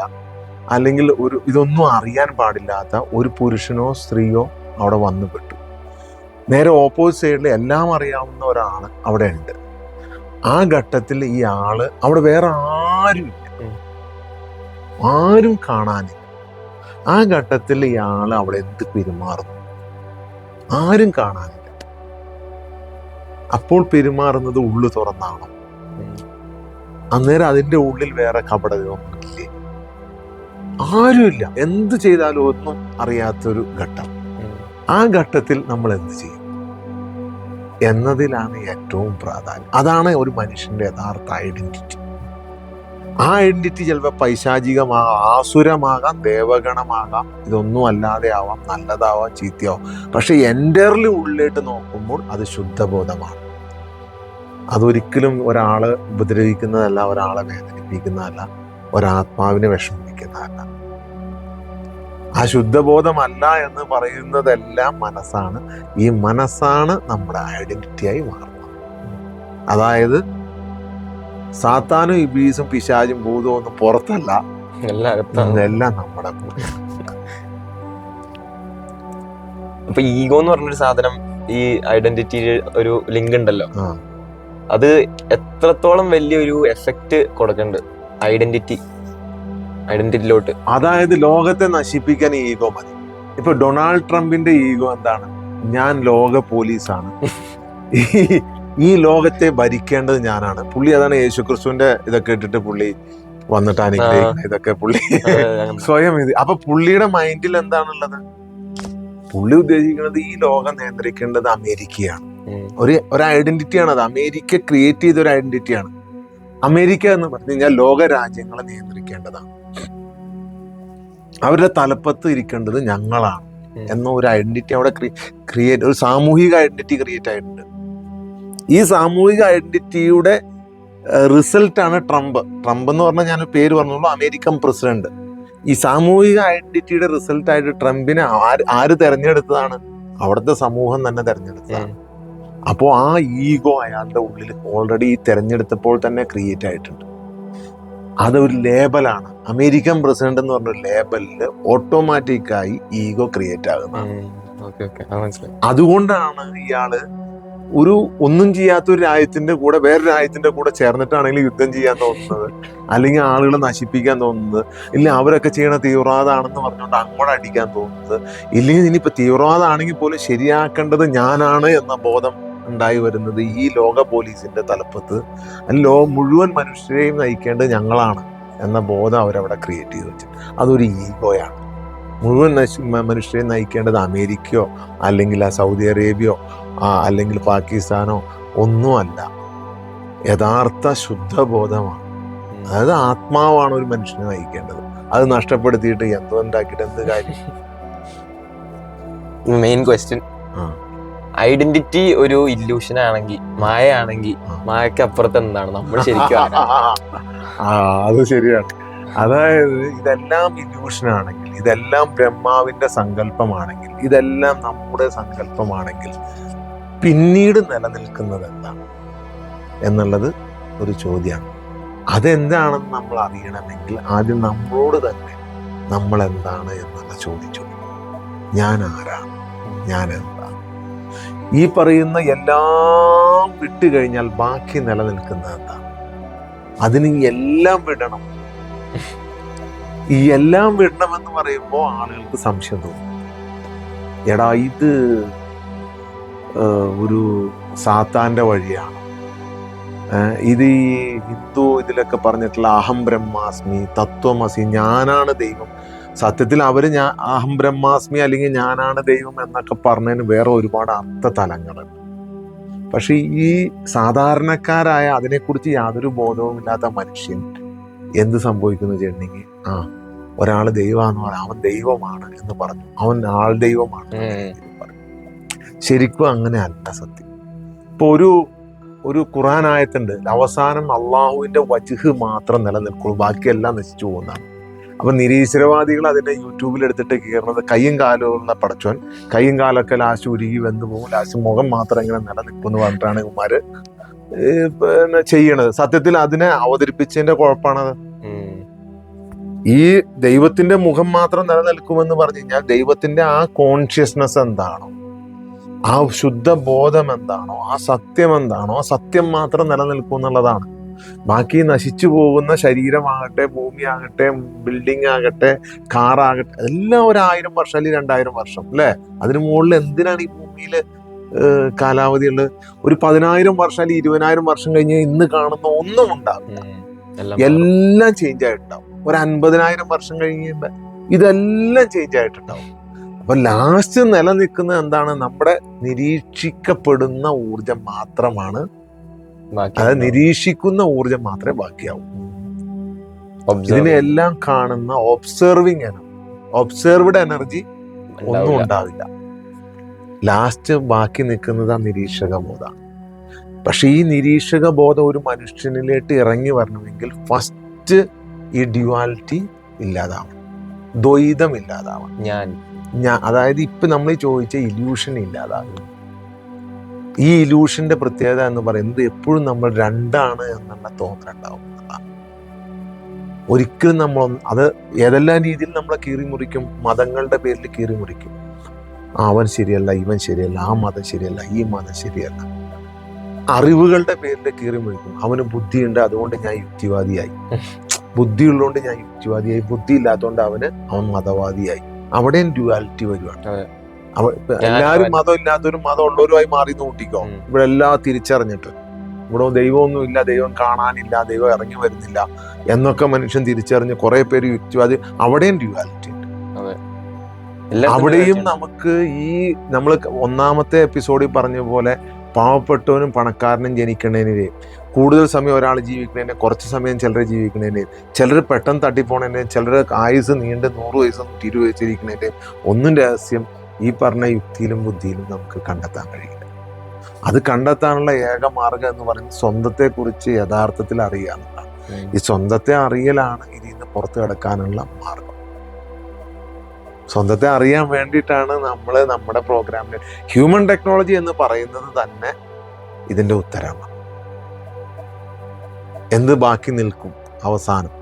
അല്ലെങ്കിൽ ഇതൊന്നും അറിയാൻ പാടില്ലാത്ത ഒരു പുരുഷനോ സ്ത്രീയോ അവിടെ വന്നു പെട്ടു. നേരെ ഓപ്പോസിറ്റ് സൈഡിൽ എല്ലാം അറിയാവുന്ന ഒരാള് അവിടെ ഉണ്ട്. ആ ഘട്ടത്തിൽ ഈ ആള് അവിടെ വേറെ ആരും കാണാനില്ല. ആ ഘട്ടത്തിൽ ഈ ആള് അവിടെ എന്ത് പെരുമാറുന്നു, ആരും കാണാനില്ല. അപ്പോൾ പെരുമാറുന്നത് ഉള്ളു തുറന്നാണോ? അന്നേരം അതിന്റെ ഉള്ളിൽ വേറെ കപടതയൊന്നുമില്ലേ? ആരുമില്ല, എന്ത് ചെയ്താലും ഒന്നും അറിയാത്തൊരു ഘട്ടം. ആ ഘട്ടത്തിൽ നമ്മൾ എന്ത് ചെയ്യും എന്നതിലാണ് ഏറ്റവും പ്രാധാന്യം. അതാണ് ഒരു മനുഷ്യന്റെ യഥാർത്ഥ ഐഡന്റിറ്റി. ആ ഐഡന്റിറ്റി ചിലപ്പോൾ പൈശാചികമാകാം, ആസുരമാകാം, ദേവഗണമാകാം, ഇതൊന്നും അല്ലാതെ ആവാം, നല്ലതാവാം, ചീത്തയാവാം. പക്ഷെ എൻ്റർലി ഉള്ളിലേക്ക് നോക്കുമ്പോൾ അത് ശുദ്ധബോധമാണ്. അതൊരിക്കലും ഒരാളെ ഉപദ്രവിക്കുന്നതല്ല, ഒരാളെ വേദനിപ്പിക്കുന്നതല്ല, ഒരാത്മാവിനെ വിഷമിപ്പിക്കുന്നതല്ല. ആ ശുദ്ധബോധമല്ല എന്ന് പറയുന്നതെല്ലാം മനസ്സാണ്. ഈ മനസ്സാണ് നമ്മുടെ ഐഡന്റിറ്റിയായി മാറുന്നത്. അതായത് സാത്താനും ഇബ്ലീസും പിശാചും ഭൂതവും ഒന്നും പുറത്തല്ല, എല്ലാം നമ്മുടെ കൂടെ. അപ്പൊ ഈഗോ എന്ന് പറഞ്ഞൊരു സാധനം ഈ ഐഡന്റിറ്റിയിൽ ഒരു ലിങ്ക് ഉണ്ടല്ലോ, അത് എത്രത്തോളം വലിയൊരു എഫക്റ്റ് കൊടുക്കുന്നുണ്ട് ഐഡന്റിറ്റിയിലോട്ട്. അതായത് ലോകത്തെ നശിപ്പിക്കാൻ ഈഗോ മതി. ഇപ്പൊ ഡൊണാൾഡ് ട്രംപിന്റെ ഈഗോ എന്താണ്? ഞാൻ ലോക പോലീസാണ്, ഈ ലോകത്തെ ഭരിക്കേണ്ടത് ഞാനാണ്. പുള്ളി അതാണ് യേശുക്രിസ്തുവിന്റെ ഇതൊക്കെ ഇട്ടിട്ട് പുള്ളി വന്നിട്ട് അനുഗ്രഹിക്കുന്നത്. ഇതൊക്കെ പുള്ളി സ്വയം അപ്പൊ പുള്ളിയുടെ മൈൻഡിൽ എന്താണുള്ളത്? പുള്ളി ഉദ്ദേശിക്കുന്നത് ഈ ലോകം നിയന്ത്രിക്കേണ്ടത് അമേരിക്കയാണ്. ഒരു ഐഡന്റിറ്റിയാണ് അത്. അമേരിക്ക ക്രിയേറ്റ് ചെയ്ത ഒരു ഐഡന്റിറ്റിയാണ്. അമേരിക്ക എന്ന് പറഞ്ഞു കഴിഞ്ഞാൽ ലോക രാജ്യങ്ങളെ നിയന്ത്രിക്കേണ്ടതാണ്, അവരുടെ തലപ്പത്ത് ഇരിക്കേണ്ടത് ഞങ്ങളാണ് എന്ന ഒരു ഐഡന്റിറ്റി അവിടെ ക്രിയേറ്റ്, ഒരു സാമൂഹിക ഐഡന്റിറ്റി ക്രിയേറ്റ് ആയിട്ടുണ്ട്. ഈ സാമൂഹിക ഐഡന്റിറ്റിയുടെ റിസൾട്ടാണ് ട്രംപ് എന്ന് പറഞ്ഞാൽ ഞാൻ പേര് പറഞ്ഞോളൂ, അമേരിക്കൻ പ്രസിഡന്റ്. ഈ സാമൂഹിക ഐഡന്റിറ്റിയുടെ റിസൾട്ടായിട്ട് ട്രംപിനെ ആര് തെരഞ്ഞെടുത്തതാണ്? അവിടുത്തെ സമൂഹം തന്നെ തെരഞ്ഞെടുത്തതാണ്. അപ്പോൾ ആ ഈഗോ അയാളുടെ ഉള്ളിൽ ഓൾറെഡി തെരഞ്ഞെടുത്തപ്പോൾ തന്നെ ക്രിയേറ്റ് ആയിട്ടുണ്ട്. അതൊരു ലേബലാണ്. അമേരിക്കൻ പ്രസിഡന്റ് എന്ന് പറഞ്ഞ ലേബലില് ഓട്ടോമാറ്റിക്കായി ഈഗോ ക്രിയേറ്റ് ആകുന്നത്. അതുകൊണ്ടാണ് ഇയാള് ഒന്നും ചെയ്യാത്ത ഒരു രാജ്യത്തിന്റെ കൂടെ വേറെ രാജ്യത്തിന്റെ കൂടെ ചേർന്നിട്ടാണെങ്കിൽ യുദ്ധം ചെയ്യാൻ തോന്നുന്നത്, അല്ലെങ്കിൽ ആളുകളെ നശിപ്പിക്കാൻ തോന്നുന്നത്, ഇല്ല അവരൊക്കെ ചെയ്യണ തീവ്രവാദമാണെന്ന് പറഞ്ഞുകൊണ്ട് അങ്ങോട്ട് അടിക്കാൻ തോന്നുന്നത്, ഇല്ലെങ്കിൽ ഇനിയിപ്പോ തീവ്രവാദമാണെങ്കിൽ പോലും ശരിയാക്കേണ്ടത് ഞാനാണ് എന്ന ബോധം ഉണ്ടായി വരുന്നത് ഈ ലോക പോലീസിന്റെ തലപ്പത്ത്. മുഴുവൻ മനുഷ്യരെയും നയിക്കേണ്ടത് ഞങ്ങളാണ് എന്ന ബോധം അവരവിടെ ക്രിയേറ്റ് ചെയ്ത് വെച്ചു. അതൊരു ഈഗോയാണ്. മുഴുവൻ മനുഷ്യരെയും നയിക്കേണ്ടത് അമേരിക്കയോ അല്ലെങ്കിൽ സൗദി അറേബ്യയോ അല്ലെങ്കിൽ പാകിസ്ഥാനോ ഒന്നുമല്ല. യഥാർത്ഥ ശുദ്ധബോധമാണ്. അതായത് ആത്മാവാണ് ഒരു മനുഷ്യനെ നയിക്കേണ്ടത്. അത് നഷ്ടപ്പെടുത്തിയിട്ട് എന്തോ ഉണ്ടാക്കിയിട്ട് എന്ത് കാര്യം? മെയിൻ ക്വസ്റ്റ്യൻ, ഐഡന്റിറ്റി ഒരു ഇല്യൂഷൻ ആണെങ്കിൽ, മായയാണെങ്കിൽ, മായക്ക് അപ്പുറത്ത് എന്താണ് നമ്മൾ ശരിക്കും? അത് ശരിയാണ്. അതായത് ഇതെല്ലാം ഇല്യൂഷൻ ആണെങ്കിൽ, ഇതെല്ലാം ബ്രഹ്മാവിന്റെ സങ്കല്പമാണെങ്കിൽ, ഇതെല്ലാം നമ്മുടെ സങ്കല്പമാണെങ്കിൽ പിന്നീട് നിലനിൽക്കുന്നത് എന്താണ് എന്നുള്ളത് ഒരു ചോദ്യമാണ്. അതെന്താണെന്ന് നമ്മൾ അറിയണമെങ്കിൽ ആദ്യം നമ്മളോട് തന്നെ നമ്മൾ എന്താണ് എന്നുള്ള ചോദിച്ചു. ഞാൻ ആരാണ്? ഞാൻ എന്താണ്? ഈ പറയുന്ന എല്ലാം വിട്ടുകഴിഞ്ഞാൽ ബാക്കി നിലനിൽക്കുന്നത് എന്താണ്? അതിന് എല്ലാം വിടണം. ഈ എല്ലാം വിടണമെന്ന് പറയുമ്പോൾ ആളുകൾക്ക് സംശയം തോന്നും. എടാ ഇത് ഒരു സാത്താന്റെ വഴിയാണ്. ഇത് ഈ ഹിന്ദു ഇതിലൊക്കെ പറഞ്ഞിട്ടുള്ള അഹം ബ്രഹ്മാസ്മി, തത്വമസി, ഞാനാണ് ദൈവം. സത്യത്തിൽ അവര് അഹം ബ്രഹ്മാസ്മി അല്ലെങ്കിൽ ഞാനാണ് ദൈവം എന്നൊക്കെ പറഞ്ഞതിന് വേറെ ഒരുപാട് അർത്ഥതലങ്ങളുണ്ട്. പക്ഷെ ഈ സാധാരണക്കാരായ അതിനെക്കുറിച്ച് യാതൊരു ബോധവും ഇല്ലാത്ത മനുഷ്യൻ എന്ത് സംഭവിക്കുന്നു വെച്ചിട്ടുണ്ടെങ്കിൽ ഒരാള് ദൈവമാണെന്ന് പറഞ്ഞു, അവൻ ദൈവമാണ് എന്ന് പറഞ്ഞു, അവൻ ആൾ ദൈവമാണ് പറഞ്ഞു. ശരിക്കും അങ്ങനെ അല്ല സത്യം. ഇപ്പൊ ഒരു ഖുർആൻ ആയത്തുണ്ട്, അവസാനം അള്ളാഹുവിന്റെ വജ്ഹ് മാത്രം നിലനിൽക്കുള്ളൂ, ബാക്കിയെല്ലാം നശിച്ചു പോകുന്നതാണ്. അപ്പൊ നിരീശ്വരവാദികൾ അതിനെ യൂട്യൂബിൽ എടുത്തിട്ട് കയറുന്നത് കയ്യും കാലുള്ള പടച്ചോൻ, കയ്യും കാലൊക്കെ ലാസ്റ്റ് ഉരുകി വെന്തു പോകും, ലാസ്റ്റ് മുഖം മാത്രം ഇങ്ങനെ നിലനിൽക്കുമെന്ന് പറഞ്ഞിട്ടാണ് ഇവന്മാര് ചെയ്യണത്. സത്യത്തിൽ അതിനെ അവതരിപ്പിച്ചതിന്റെ കുഴപ്പമാണത്. ഈ ദൈവത്തിന്റെ മുഖം മാത്രം നിലനിൽക്കുമെന്ന് പറഞ്ഞു കഴിഞ്ഞാൽ ദൈവത്തിന്റെ ആ കോൺഷ്യസ്നെസ് എന്താണോ, ആ ശുദ്ധ ബോധം എന്താണോ, ആ സത്യം എന്താണോ, ആ സത്യം മാത്രം നിലനിൽക്കും എന്നുള്ളതാണ്. ബാക്കി നശിച്ചു പോകുന്ന ശരീരമാകട്ടെ, ഭൂമിയാകട്ടെ, ബിൽഡിംഗ് ആകട്ടെ, കാറാകട്ടെ, എല്ലാം 1000 വർഷം അല്ലെങ്കിൽ 2000 വർഷം അല്ലെ. അതിന് മുകളിൽ എന്തിനാണ് ഈ ഭൂമിയില് കാലാവധി ഉള്ളത്? ഒരു 10,000 വർഷം അല്ലെങ്കിൽ 20,000 വർഷം കഴിഞ്ഞ് ഇന്ന് കാണുന്ന ഒന്നും ഉണ്ടാവില്ല, എല്ലാം ചേഞ്ച് ആയിട്ടുണ്ടാവും. ഒരു 50,000 വർഷം കഴിയുമ്പോ ഇതെല്ലാം ചേഞ്ച് ആയിട്ടുണ്ടാവും. അപ്പൊ ലാസ്റ്റ് നിലനിൽക്കുന്നത് എന്താണ്? നമ്മുടെ നിരീക്ഷിക്കപ്പെടുന്ന ഊർജം മാത്രമാണ്. അത് നിരീക്ഷിക്കുന്ന ഊർജം മാത്രമേ ബാക്കിയാവൂ. ഇതിനെല്ലാം കാണുന്ന ഒബ്സർവിങ് എനർജി, ഒബ്സർവ്ഡ് എനർജി ഒന്നും ഉണ്ടാവില്ല. ലാസ്റ്റ് ബാക്കി നിൽക്കുന്നത് ആ നിരീക്ഷക ബോധമാണ്. പക്ഷെ ഈ നിരീക്ഷക ബോധം ഒരു മനുഷ്യനിലേക്ക് ഇറങ്ങി വരണമെങ്കിൽ ഫസ്റ്റ് ഈ ഡ്യുവാലിറ്റി ഇല്ലാതാവണം, ദ്വൈതം ഇല്ലാതാവണം. അതായത് ഇപ്പൊ നമ്മൾ ചോദിച്ച ഇല്യൂഷൻ ഇല്ലാതാകും. ഈ ഇല്യൂഷന്റെ പ്രത്യേകത എന്ന് പറയുന്നത് എപ്പോഴും നമ്മൾ രണ്ടാണ് എന്നുള്ള തോന്നലുണ്ടാവുന്നതാണ്. ഒരിക്കലും നമ്മൾ അത് ഏതെല്ലാം രീതിയിൽ നമ്മളെ കീറി മുറിക്കും, മതങ്ങളുടെ പേരിൽ കീറി മുറിക്കും. അവൻ ശരിയല്ല, ഇവൻ ശരിയല്ല, ആ മതം ശരിയല്ല, ഈ മതം ശരിയല്ല. അറിവുകളുടെ പേരിൽ കീറി മുറിക്കും. അവന് ബുദ്ധിയുണ്ട്, അതുകൊണ്ട് ഞാൻ യുക്തിവാദിയായി. ബുദ്ധിയുള്ളതുകൊണ്ട് ഞാൻ യുക്തിവാദിയായി, ബുദ്ധി ഇല്ലാത്തതുകൊണ്ട് അവൻ മതവാദിയായി. അവിടെയും ഡ്യുവാലിറ്റി വരുവാണ്. എല്ലാവരും മതം ഇല്ലാത്തവരും മതം ഉള്ളവരുമായി മാറി നോട്ടിക്കോ. ഇവിടെ എല്ലാം തിരിച്ചറിഞ്ഞിട്ട് ഇവിടെ ദൈവമൊന്നും ഇല്ല, ദൈവം കാണാനില്ല, ദൈവം ഇറങ്ങി വരുന്നില്ല എന്നൊക്കെ മനുഷ്യൻ തിരിച്ചറിഞ്ഞ് കുറെ പേര് യുക്തിവാദി. അവിടെയും ഡ്യുവാലിറ്റി ഉണ്ട്. അവിടെയും നമുക്ക് നമ്മൾ ഒന്നാമത്തെ എപ്പിസോഡിൽ പറഞ്ഞ പോലെ പാവപ്പെട്ടവനും പണക്കാരനും ജനിക്കണേന് കൂടുതൽ സമയം ഒരാൾ ജീവിക്കണേനെ, കുറച്ച് സമയം ചിലർ ജീവിക്കണേന്, ചിലർ പെട്ടെന്ന് തട്ടിപ്പോണേനെ, ചിലർ ആയുസ് നീണ്ട് 100 വയസ്സ് 120 വയസ്സിരിക്കണേന്റെ ഒന്നും രഹസ്യം ഈ പറഞ്ഞ യുക്തിയിലും ബുദ്ധിയിലും നമുക്ക് കണ്ടെത്താൻ കഴിയില്ല. അത് കണ്ടെത്താനുള്ള ഏക മാർഗം എന്ന് പറയുന്നത് സ്വന്തത്തെ കുറിച്ച് യഥാർത്ഥത്തിൽ അറിയാന്നുള്ളതാണ്. ഈ സ്വന്തത്തെ അറിയലാണ് ഇതിൽ നിന്ന് പുറത്തു കിടക്കാനുള്ള മാർഗം. സ്വന്തത്തെ അറിയാൻ വേണ്ടിയിട്ടാണ് നമ്മൾ നമ്മുടെ പ്രോഗ്രാമിൽ ഹ്യൂമൻ ടെക്നോളജി എന്ന് പറയുന്നത് തന്നെ ഇതിന്റെ ഉത്തരമാണ്. എന്ത് ബാക്കി നിൽക്കും അവസാനം?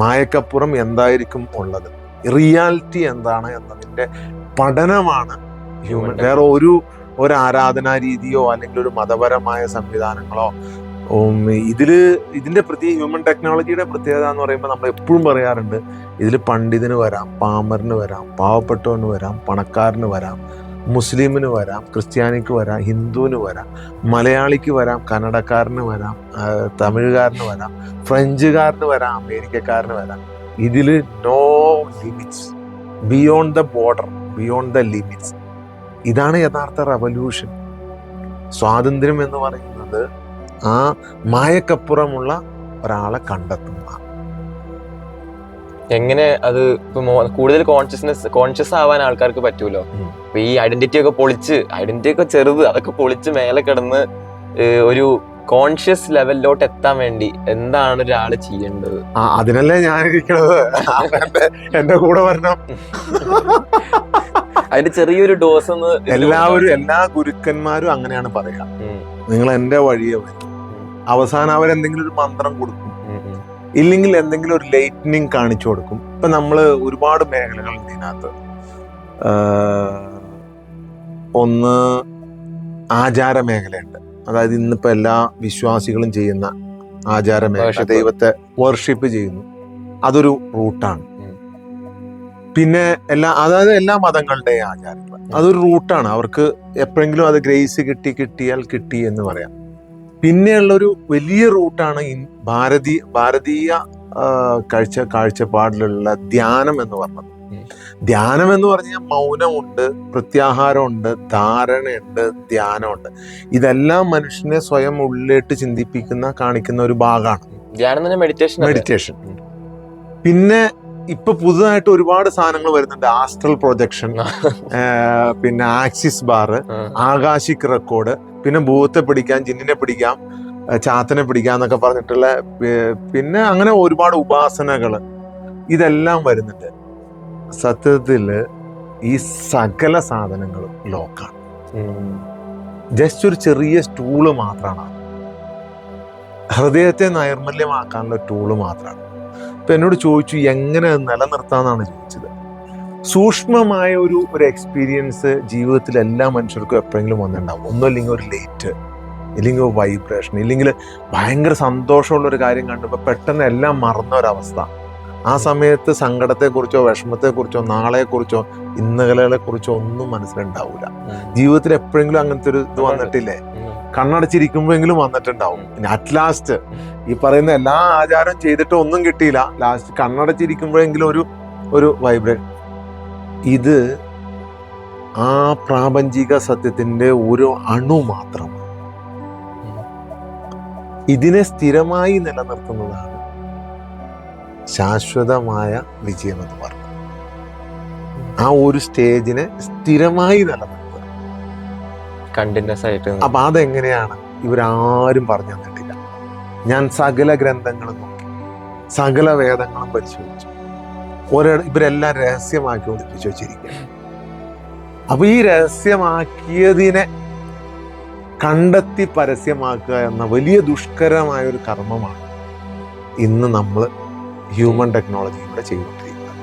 മായക്കപ്പുറം എന്തായിരിക്കും ഉള്ളത്, റിയാലിറ്റി എന്താണ് എന്നതിന്റെ പഠനമാണ് ഹ്യൂമൻ. വേറെ ഒരു ആരാധനാ രീതിയോ അല്ലെങ്കിൽ ഒരു മതപരമായ സംവിധാനങ്ങളോ ഇതിന്റെ ഹ്യൂമൻ ടെക്നോളജിയുടെ പ്രത്യേകത എന്ന് പറയുമ്പോൾ നമ്മൾ എപ്പോഴും പറയാറുണ്ട്, ഇതിൽ പണ്ഡിതന് വരാം, പാമരന് വരാം, പാവപ്പെട്ടവന് വരാം, പണക്കാരന് വരാം, മുസ്ലിമിന് വരാം, ക്രിസ്ത്യാനിക്ക് വരാം, ഹിന്ദുവിന് വരാം, മലയാളിക്ക് വരാം, കന്നഡക്കാരന് വരാം, തമിഴുകാരന് വരാം, ഫ്രഞ്ചുകാരന് വരാം, അമേരിക്കക്കാരന് വരാം. ഇതിൽ no limits, beyond the border, beyond the limits. ഇതാണ് യഥാർത്ഥ റവല്യൂഷൻ. സ്വാതന്ത്ര്യം എന്ന് പറയുന്നത് ആ മായക്കപ്പുറമുള്ള ഒരാളെ കണ്ടെത്തുന്നതാണ്. എങ്ങനെ അത് ഇപ്പൊ കൂടുതൽ കോൺഷ്യസ് ആവാൻ ആൾക്കാർക്ക് പറ്റൂലോ. അപ്പൊ ഈ ഐഡന്റിറ്റി ഒക്കെ ചെറുത് അതൊക്കെ പൊളിച്ച് മേലെ കിടന്ന് ഒരു കോൺഷ്യസ് ലെവലിലോട്ട് എത്താൻ വേണ്ടി എന്താണ് ഒരാള് ചെയ്യേണ്ടത്? അതിനല്ലേ ഞാൻ ഇരിക്കണത്, എന്റെ കൂടെ വരണം. അതിന്റെ ചെറിയൊരു ഡോസ് ഒന്ന് എല്ലാ ഗുരുക്കന്മാരും അങ്ങനെയാണ് പറയാ, നിങ്ങൾ എന്റെ വഴിയെ വരും. അവസാനം അവരെന്തെങ്കിലും ഒരു മന്ത്രം കൊടുക്കും, ഇല്ലെങ്കിൽ എന്തെങ്കിലും ഒരു ലൈറ്റ്നിങ് കാണിച്ചു കൊടുക്കും. ഇപ്പൊ നമ്മള് ഒരുപാട് മേഖലകളുണ്ട് ഇതിനകത്ത്. ഒന്ന് ആചാര മേഖലയുണ്ട്, അതായത് ഇന്നിപ്പോ എല്ലാ വിശ്വാസികളും ചെയ്യുന്ന ആചാരമേഖല, ദൈവത്തെ വർഷിപ്പ് ചെയ്യുന്നു, അതൊരു റൂട്ടാണ്. പിന്നെ അതായത് എല്ലാ മതങ്ങളുടെയും ആചാരങ്ങൾ അതൊരു റൂട്ടാണ്. അവർക്ക് എപ്പോഴെങ്കിലും അത് ഗ്രേസ് കിട്ടിയാൽ കിട്ടി എന്ന് പറയാം. പിന്നെയുള്ളൊരു വലിയ റൂട്ടാണ് ഭാരതീയ കാഴ്ചപ്പാടിലുള്ള ധ്യാനം എന്ന് പറഞ്ഞത്. ധ്യാനം എന്ന് പറഞ്ഞാൽ മൗനമുണ്ട്, പ്രത്യാഹാരമുണ്ട്, ധാരണയുണ്ട്, ധ്യാനമുണ്ട്. ഇതെല്ലാം മനുഷ്യനെ സ്വയം ഉള്ളിട്ട് കാണിക്കുന്ന ഒരു ഭാഗമാണ് മെഡിറ്റേഷൻ. പിന്നെ ഇപ്പൊ പുതുതായിട്ട് ഒരുപാട് സാധനങ്ങൾ വരുന്നുണ്ട്. ആസ്ട്രൽ പ്രൊജക്ഷൻ, പിന്നെ ആക്സിസ് ബാർ, ആകാശിക് റെക്കോർഡ്, പിന്നെ ഭൂതത്തെ പിടിക്കാം, ജിന്നിനെ പിടിക്കാം, ചാത്തനെ പിടിക്കാം എന്നൊക്കെ പറഞ്ഞിട്ടുള്ള, പിന്നെ അങ്ങനെ ഒരുപാട് ഉപാസനകള് ഇതെല്ലാം വരുന്നുണ്ട്. സത്യത്തില് ഈ സകല സാധനങ്ങളും ലോക്കാണ്. ജസ്റ്റ് ഒരു ചെറിയ സ്റ്റൂള് മാത്രമാണ്, ഹൃദയത്തെ നൈർമല്യമാക്കാനുള്ള ടൂള് മാത്രമാണ്. അപ്പൊ എന്നോട് ചോദിച്ചു എങ്ങനെ നിലനിർത്താന്നാണ് ചോദിച്ചത്. സൂക്ഷ്മമായ ഒരു എക്സ്പീരിയൻസ് ജീവിതത്തിൽ എല്ലാ മനുഷ്യർക്കും എപ്പോഴെങ്കിലും വന്നിട്ടുണ്ടാവും. ഒന്നുമില്ലെങ്കിൽ ഒരു ലൈറ്റ്, ഇല്ലെങ്കിൽ ഒരു വൈബ്രേഷൻ, ഇല്ലെങ്കിൽ ഭയങ്കര സന്തോഷമുള്ള ഒരു കാര്യം കണ്ടപ്പോൾ പെട്ടെന്ന് എല്ലാം മറന്ന ഒരവസ്ഥ. ആ സമയത്ത് സങ്കടത്തെക്കുറിച്ചോ വിഷമത്തെക്കുറിച്ചോ നാളെക്കുറിച്ചോ ഇന്നകളെക്കുറിച്ചോ ഒന്നും മനസ്സിലുണ്ടാവില്ല. ജീവിതത്തിൽ എപ്പോഴെങ്കിലും അങ്ങനത്തെ ഒരു ഇത് വന്നിട്ടില്ലേ? കണ്ണടച്ചിരിക്കുമ്പോഴെങ്കിലും വന്നിട്ടുണ്ടാവും. പിന്നെ അറ്റ് ലാസ്റ്റ് ഈ പറയുന്ന എല്ലാ ആചാരം ചെയ്തിട്ട് ഒന്നും കിട്ടിയില്ല, ലാസ്റ്റ് കണ്ണടച്ചിരിക്കുമ്പോഴെങ്കിലും ഒരു വൈബ്രേഷൻ. ഇത് ആ പ്രാപഞ്ചിക സത്യത്തിന്റെ ഒരു അണു മാത്രമാണ്. ഇതിനെ സ്ഥിരമായി നിലനിർത്തുന്നതാണ് ശാശ്വതമായ വിജയം എന്ന് പറയുന്നത്. ആ ഒരു സ്റ്റേജിനെ സ്ഥിരമായി നിലനിർത്തുക, കണ്ടിന്യൂസ് ആയിട്ട്. അപ്പൊ അതെങ്ങനെയാണ്? ഇവരാരും പറഞ്ഞു തന്നിട്ടില്ല. ഞാൻ സകല ഗ്രന്ഥങ്ങളും നോക്കി, സകല വേദങ്ങളും പരിശോധിച്ചു. ഇവരെല്ലാം രഹസ്യമാക്കി ഒളിപ്പിച്ചു വെച്ചിരിക്കുക. അപ്പൊ ഈ രഹസ്യമാക്കിയതിനെ കണ്ടെത്തി പരസ്യമാക്കുക എന്ന വലിയ ദുഷ്കരമായ ഒരു കർമ്മമാണ് ഇന്ന് നമ്മൾ ഹ്യൂമൻ ടെക്നോളജിയിലൂടെ ചെയ്തുകൊണ്ടിരിക്കുന്നത്.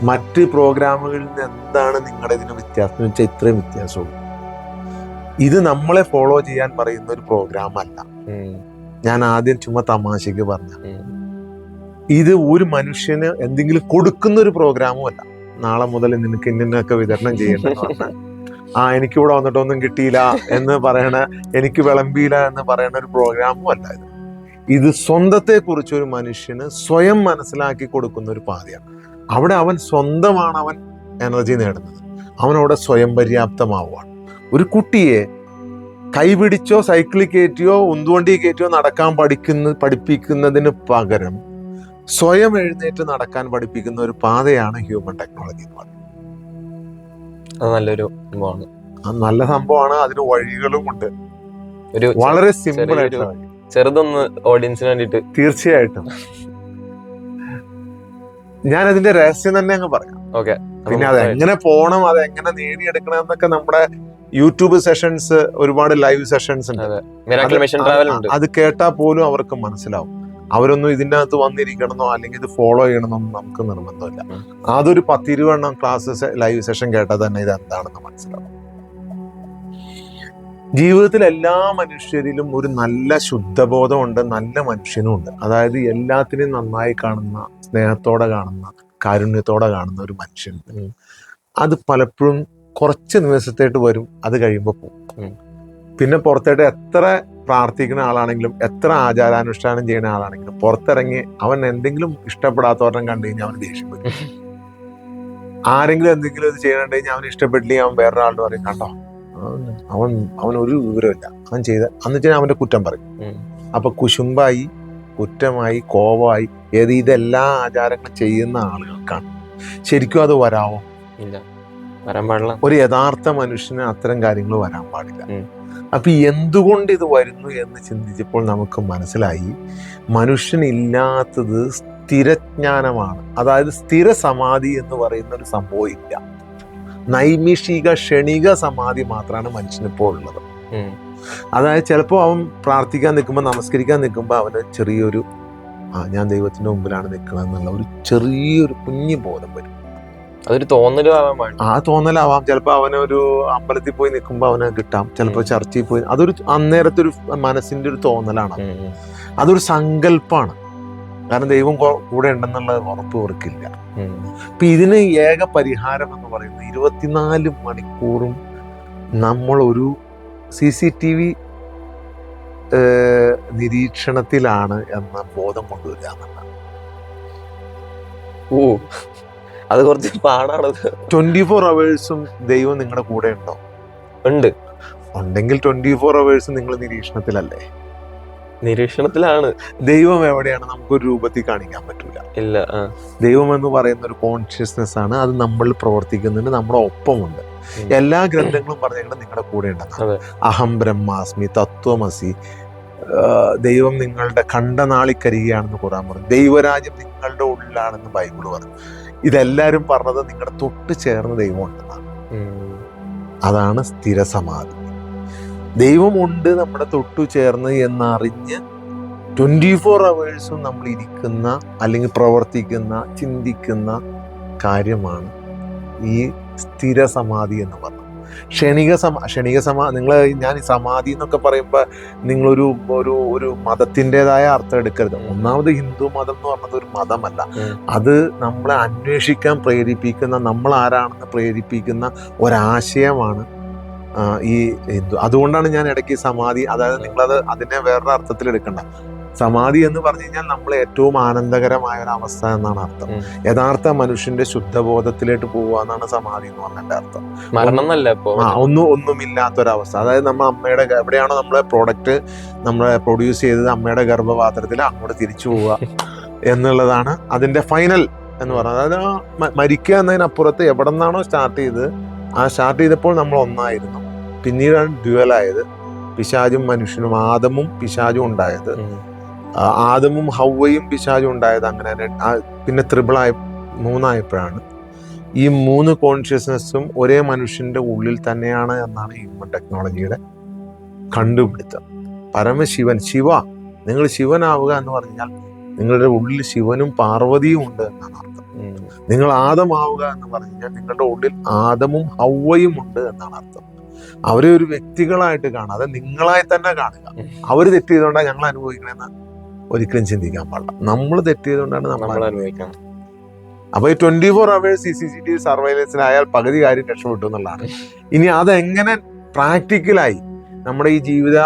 മറ്റ് പ്രോഗ്രാമുകളിൽ നിന്ന് എന്താണ് നിങ്ങളുടെ ഇതിന് വ്യത്യാസം എന്ന് വെച്ചാൽ ഇത്രയും വ്യത്യാസമുള്ളൂ. ഇത് നമ്മളെ ഫോളോ ചെയ്യാൻ പറയുന്ന ഒരു പ്രോഗ്രാം അല്ല. ഞാൻ ആദ്യം ചുമ്മാ തമാശക്ക് പറഞ്ഞ, ഇത് ഒരു മനുഷ്യന് എന്തെങ്കിലും കൊടുക്കുന്ന ഒരു പ്രോഗ്രാമും അല്ല. നാളെ മുതൽ നിനക്ക് ഇന്നൊക്കെ വിതരണം ചെയ്യേണ്ടതെന്ന് പറഞ്ഞാൽ, എനിക്കിവിടെ വന്നിട്ടൊന്നും കിട്ടിയില്ല എന്ന് പറയണ, എനിക്ക് വിളമ്പിയില്ല എന്ന് പറയുന്ന ഒരു പ്രോഗ്രാമും അല്ല ഇത്. ഇത് സ്വന്തത്തെ കുറിച്ച് ഒരു മനുഷ്യന് സ്വയം മനസ്സിലാക്കി കൊടുക്കുന്ന ഒരു പാതയാണ്. അവിടെ അവൻ സ്വന്തമാണ് അവൻ എനർജി നേടുന്നത്. അവനവിടെ സ്വയം പര്യാപ്തമാവുകയാണ്. ഒരു കുട്ടിയെ കൈപിടിച്ചോ സൈക്കിളിൽ കയറ്റിയോ ഉന്തുവണ്ടി കയറ്റിയോ നടക്കാൻ പഠിപ്പിക്കുന്നതിന് പകരം സ്വയം എഴുന്നേറ്റ് നടക്കാൻ പഠിപ്പിക്കുന്ന ഒരു പാതയാണ് ഹ്യൂമൻ ടെക്നോളജി എന്ന് പറയുന്നത്. അത് നല്ലൊരു സംഭവമാണ്. നല്ല സംഭവമാണ്. അതിന് വഴികളും ഉണ്ട്. വളരെ സിമ്പിൾ ആയിട്ട് ചെറുതൊന്ന് ഓഡിയൻസിന് വേണ്ടിട്ട്. തീർച്ചയായിട്ടും ഞാൻ അതിന്റെ രഹസ്യം തന്നെ അങ്ങ് പറയാം. ഓക്കെ. പിന്നെ അതെങ്ങനെ പോകണം, അതെങ്ങനെ നേടിയെടുക്കണം എന്നൊക്കെ നമ്മുടെ യൂട്യൂബ് സെഷൻസ്, ഒരുപാട് ലൈവ് സെഷൻസ് ഉണ്ട്. അത് കേട്ടാൽ പോലും അവർക്ക് മനസ്സിലാവും. അവരൊന്നും ഇതിൻ്റെ അകത്ത് വന്നിരിക്കണമെന്നോ അല്ലെങ്കിൽ ഇത് ഫോളോ ചെയ്യണമെന്നോ നമുക്ക് നിർബന്ധമില്ല. അതൊരു 10-20 ക്ലാസ് ലൈവ് സെഷൻ കേട്ടാൽ തന്നെ ഇത് എന്താണെന്ന് മനസ്സിലാവും. ജീവിതത്തിൽ എല്ലാ മനുഷ്യരിലും ഒരു നല്ല ശുദ്ധബോധമുണ്ട്, നല്ല മനുഷ്യനും ഉണ്ട്. അതായത് എല്ലാത്തിനെയും നന്നായി കാണുന്ന, സ്നേഹത്തോടെ കാണുന്ന, കാരുണ്യത്തോടെ കാണുന്ന ഒരു മനുഷ്യൻ. അത് പലപ്പോഴും കുറച്ച് ദിവസത്തേട്ട് വരും, അത് കഴിയുമ്പോൾ പോകും. പിന്നെ പുറത്തേട്ട് എത്ര പ്രാർത്ഥിക്കുന്ന ആളാണെങ്കിലും, എത്ര ആചാരാനുഷ്ഠാനം ചെയ്യുന്ന ആളാണെങ്കിലും, പുറത്തിറങ്ങി അവൻ എന്തെങ്കിലും ഇഷ്ടപ്പെടാത്തവരെ കണ്ടു കഴിഞ്ഞാൽ അവന് ദേഷ്യം വരും. ആരെങ്കിലും എന്തെങ്കിലും ഇത് ചെയ്യണമെങ്കിൽ അവന് ഇഷ്ടപ്പെട്ടില്ലെങ്കിൽ അവൻ വേറൊരാളോട് പറയും, കണ്ടോ അവൻ ഒരു വിവരമില്ല, അവൻ ചെയ്ത അന്ന് വെച്ചാൽ അവന്റെ കുറ്റം പറയും. അപ്പൊ കുശുമ്പായി, കുറ്റമായി, കോപമായി, ഇതെല്ലാ ആചാരങ്ങളും ചെയ്യുന്ന ആളുകൾക്കാണ്. ശരിക്കും അത് വരാമോ? ഇല്ല, വരാൻ പാടില്ല. ഒരു യഥാർത്ഥ മനുഷ്യന് അത്തരം കാര്യങ്ങൾ വരാൻ പാടില്ല. അപ്പൊ എന്തുകൊണ്ട് ഇത് വരുന്നു എന്ന് ചിന്തിച്ചപ്പോൾ നമുക്ക് മനസ്സിലായി, മനുഷ്യനില്ലാത്തത് സ്ഥിരജ്ഞാനമാണ്. അതായത് സ്ഥിര സമാധി എന്ന് പറയുന്ന ഒരു സംഭവം ഇല്ല. നൈമിഷിക ക്ഷണിക സമാധി മാത്രമാണ് മനുഷ്യനിപ്പോൾ ഉള്ളത്. അതായത് ചിലപ്പോൾ അവൻ പ്രാർത്ഥിക്കാൻ നിൽക്കുമ്പോൾ, നമസ്കരിക്കാൻ നിൽക്കുമ്പോൾ അവന് ചെറിയൊരു ഞാൻ ദൈവത്തിന്റെ മുമ്പിലാണ് നിൽക്കുന്നത് എന്നുള്ള ഒരു ചെറിയൊരു കുഞ്ഞു ബോധം വരും. അതൊരു തോന്നലും ആവാൻ പാടില്ല. ആ തോന്നലാവാം. ചിലപ്പോൾ അവനൊരു അമ്പലത്തിൽ പോയി നിൽക്കുമ്പോൾ അവന് കിട്ടാം, ചിലപ്പോൾ ചർച്ചിൽ പോയി. അതൊരു അന്നേരത്തെ ഒരു മനസ്സിന്റെ ഒരു തോന്നലാണ്, അതൊരു സങ്കല്പമാണ്. കാരണം ദൈവം കൂടെ ഉണ്ടെന്നുള്ള ഉറപ്പ് ഇവർക്കില്ല. അപ്പൊ ഇതിന് ഏക പരിഹാരം എന്ന് പറയുന്നത് 24 മണിക്കൂറും നമ്മൾ ഒരു CCTV നിരീക്ഷണത്തിലാണ് എന്ന ബോധം കൊണ്ടുവരിക എന്നുള്ളതാണ്. ഓ, അത് കുറച്ച് പാടാണത്. 24 hours ദൈവം നിങ്ങളുടെ കൂടെ ഉണ്ടോ? ഉണ്ട്. ഉണ്ടെങ്കിൽ 24 hours നിങ്ങൾ നിരീക്ഷണത്തിലല്ലേ? നിരീക്ഷണത്തിലാണ്. ദൈവം എവിടെയാണ്? നമുക്കൊരു രൂപത്തിൽ കാണിക്കാൻ പറ്റൂല. ഇല്ല. ദൈവം എന്ന് പറയുന്ന ഒരു കോൺഷ്യസ്നെസ് ആണ്, അത് നമ്മൾ പ്രവർത്തിക്കുന്നുണ്ട്, നമ്മുടെ ഒപ്പമുണ്ട്. എല്ലാ ഗ്രന്ഥങ്ങളും പറഞ്ഞേക്കുന്നത് നിങ്ങളുടെ കൂടെ ഉണ്ടെന്നാണ്. അഹം ബ്രഹ്മാസ്മി, തത്വമസി, ദൈവം നിങ്ങളുടെ കണ്ടനാളിക്കരികയാണെന്ന് ഖുർആൻ പറഞ്ഞു, ദൈവരാജ്യം നിങ്ങളുടെ ഉള്ളിലാണെന്ന് ബൈബിൾ പറഞ്ഞു. ഇതെല്ലാരും പറഞ്ഞത് നിങ്ങളുടെ തൊട്ട് ചേർന്ന് ദൈവം ഉണ്ടെന്നാണ്. അതാണ് സ്ഥിരസമാധി. ദൈവമുണ്ട് നമ്മുടെ തൊട്ടു ചേർന്ന് എന്നറിഞ്ഞ് 24 hours നമ്മൾ ഇരിക്കുന്ന അല്ലെങ്കിൽ പ്രവർത്തിക്കുന്ന ചിന്തിക്കുന്ന കാര്യമാണ് ഈ സ്ഥിര സമാധി എന്ന് പറഞ്ഞത്. നിങ്ങൾ ഞാൻ ഈ സമാധി എന്നൊക്കെ പറയുമ്പോൾ നിങ്ങളൊരു ഒരു മതത്തിൻ്റെതായ അർത്ഥം എടുക്കരുത്. ഒന്നാമത് ഹിന്ദു മതം എന്ന് പറഞ്ഞത് ഒരു മതമല്ല, അത് നമ്മളെ അന്വേഷിക്കാൻ പ്രേരിപ്പിക്കുന്ന, നമ്മൾ ആരാണെന്ന് പ്രേരിപ്പിക്കുന്ന ഒരാശയമാണ് ഈ ഹിന്ദു. അതുകൊണ്ടാണ് ഞാൻ ഇടയ്ക്ക് സമാധി, അതായത് നിങ്ങളത് അതിനെ വേറൊരു അർത്ഥത്തിൽ എടുക്കണ്ട. സമാധി എന്ന് പറഞ്ഞു കഴിഞ്ഞാൽ നമ്മൾ ഏറ്റവും ആനന്ദകരമായ ഒരു അവസ്ഥ എന്നാണ് അർത്ഥം. യഥാർത്ഥ മനുഷ്യന്റെ ശുദ്ധബോധത്തിലേക്ക് പോവുക എന്നാണ് സമാധി എന്ന് പറഞ്ഞതിന്റെ അർത്ഥം. ഒന്നുമില്ലാത്തൊരവസ്ഥ. അതായത് നമ്മൾ അമ്മയുടെ എവിടെയാണോ നമ്മളെ പ്രോഡക്റ്റ് നമ്മളെ പ്രൊഡ്യൂസ് ചെയ്തത് അമ്മയുടെ ഗർഭപാത്രത്തിൽ അങ്ങോട്ട് തിരിച്ചു പോവുക എന്നുള്ളതാണ് അതിന്റെ ഫൈനൽ എന്ന് പറയുന്നത്. അതായത് മരിക്കുക എന്നതിനപ്പുറത്ത് എവിടെ നിന്നാണോ സ്റ്റാർട്ട് ചെയ്തത്, ആ സ്റ്റാർട്ട് ചെയ്തപ്പോൾ നമ്മൾ ഒന്നായിരുന്നു, പിന്നീടാണ് ഡ്യുവലായത്. പിശാചും മനുഷ്യനും, ആദമും പിശാചും ഉണ്ടായത്, ആദമും ഹവ്വയും പിശാചും ഉണ്ടായത്. അങ്ങനെ പിന്നെ ത്രിപിളായ 3 ഈ 3 കോൺഷ്യസ്നെസ്സും ഒരേ മനുഷ്യന്റെ ഉള്ളിൽ തന്നെയാണ് എന്നാണ് ഹ്യൂമൻ ടെക്നോളജിയുടെ കണ്ടുപിടുത്തം. പരമശിവൻ, നിങ്ങൾ ശിവനാവുക എന്ന് പറഞ്ഞാൽ നിങ്ങളുടെ ഉള്ളിൽ ശിവനും പാർവതിയും ഉണ്ട് എന്നാണ് അർത്ഥം. നിങ്ങൾ ആദമാവുക എന്ന് പറഞ്ഞു കഴിഞ്ഞാൽ നിങ്ങളുടെ ഉള്ളിൽ ആദമും ഹവ്വയും ഉണ്ട് എന്നാണ് അർത്ഥം. അവരെ ഒരു വ്യക്തികളായിട്ട് കാണാതെ നിങ്ങളായി തന്നെ കാണുക. അവർ തെറ്റ് ചെയ്തുകൊണ്ടാണ് ഞങ്ങൾ അനുഭവിക്കണമെന്ന് ഒരിക്കലും ചിന്തിക്കാൻ പാടില്ല. നമ്മൾ തെറ്റ് ചെയ്തുകൊണ്ടാണ് നമ്മൾ അനുഭവിക്കണം. അപ്പൊ ഈ 24 hours CCTV സർവൈലൻസിലായാൽ പകുതി കാര്യം രക്ഷപ്പെട്ടു എന്നുള്ളതാണ്. ഇനി അതെങ്ങനെ പ്രാക്ടിക്കലായി നമ്മുടെ ഈ ജീവിത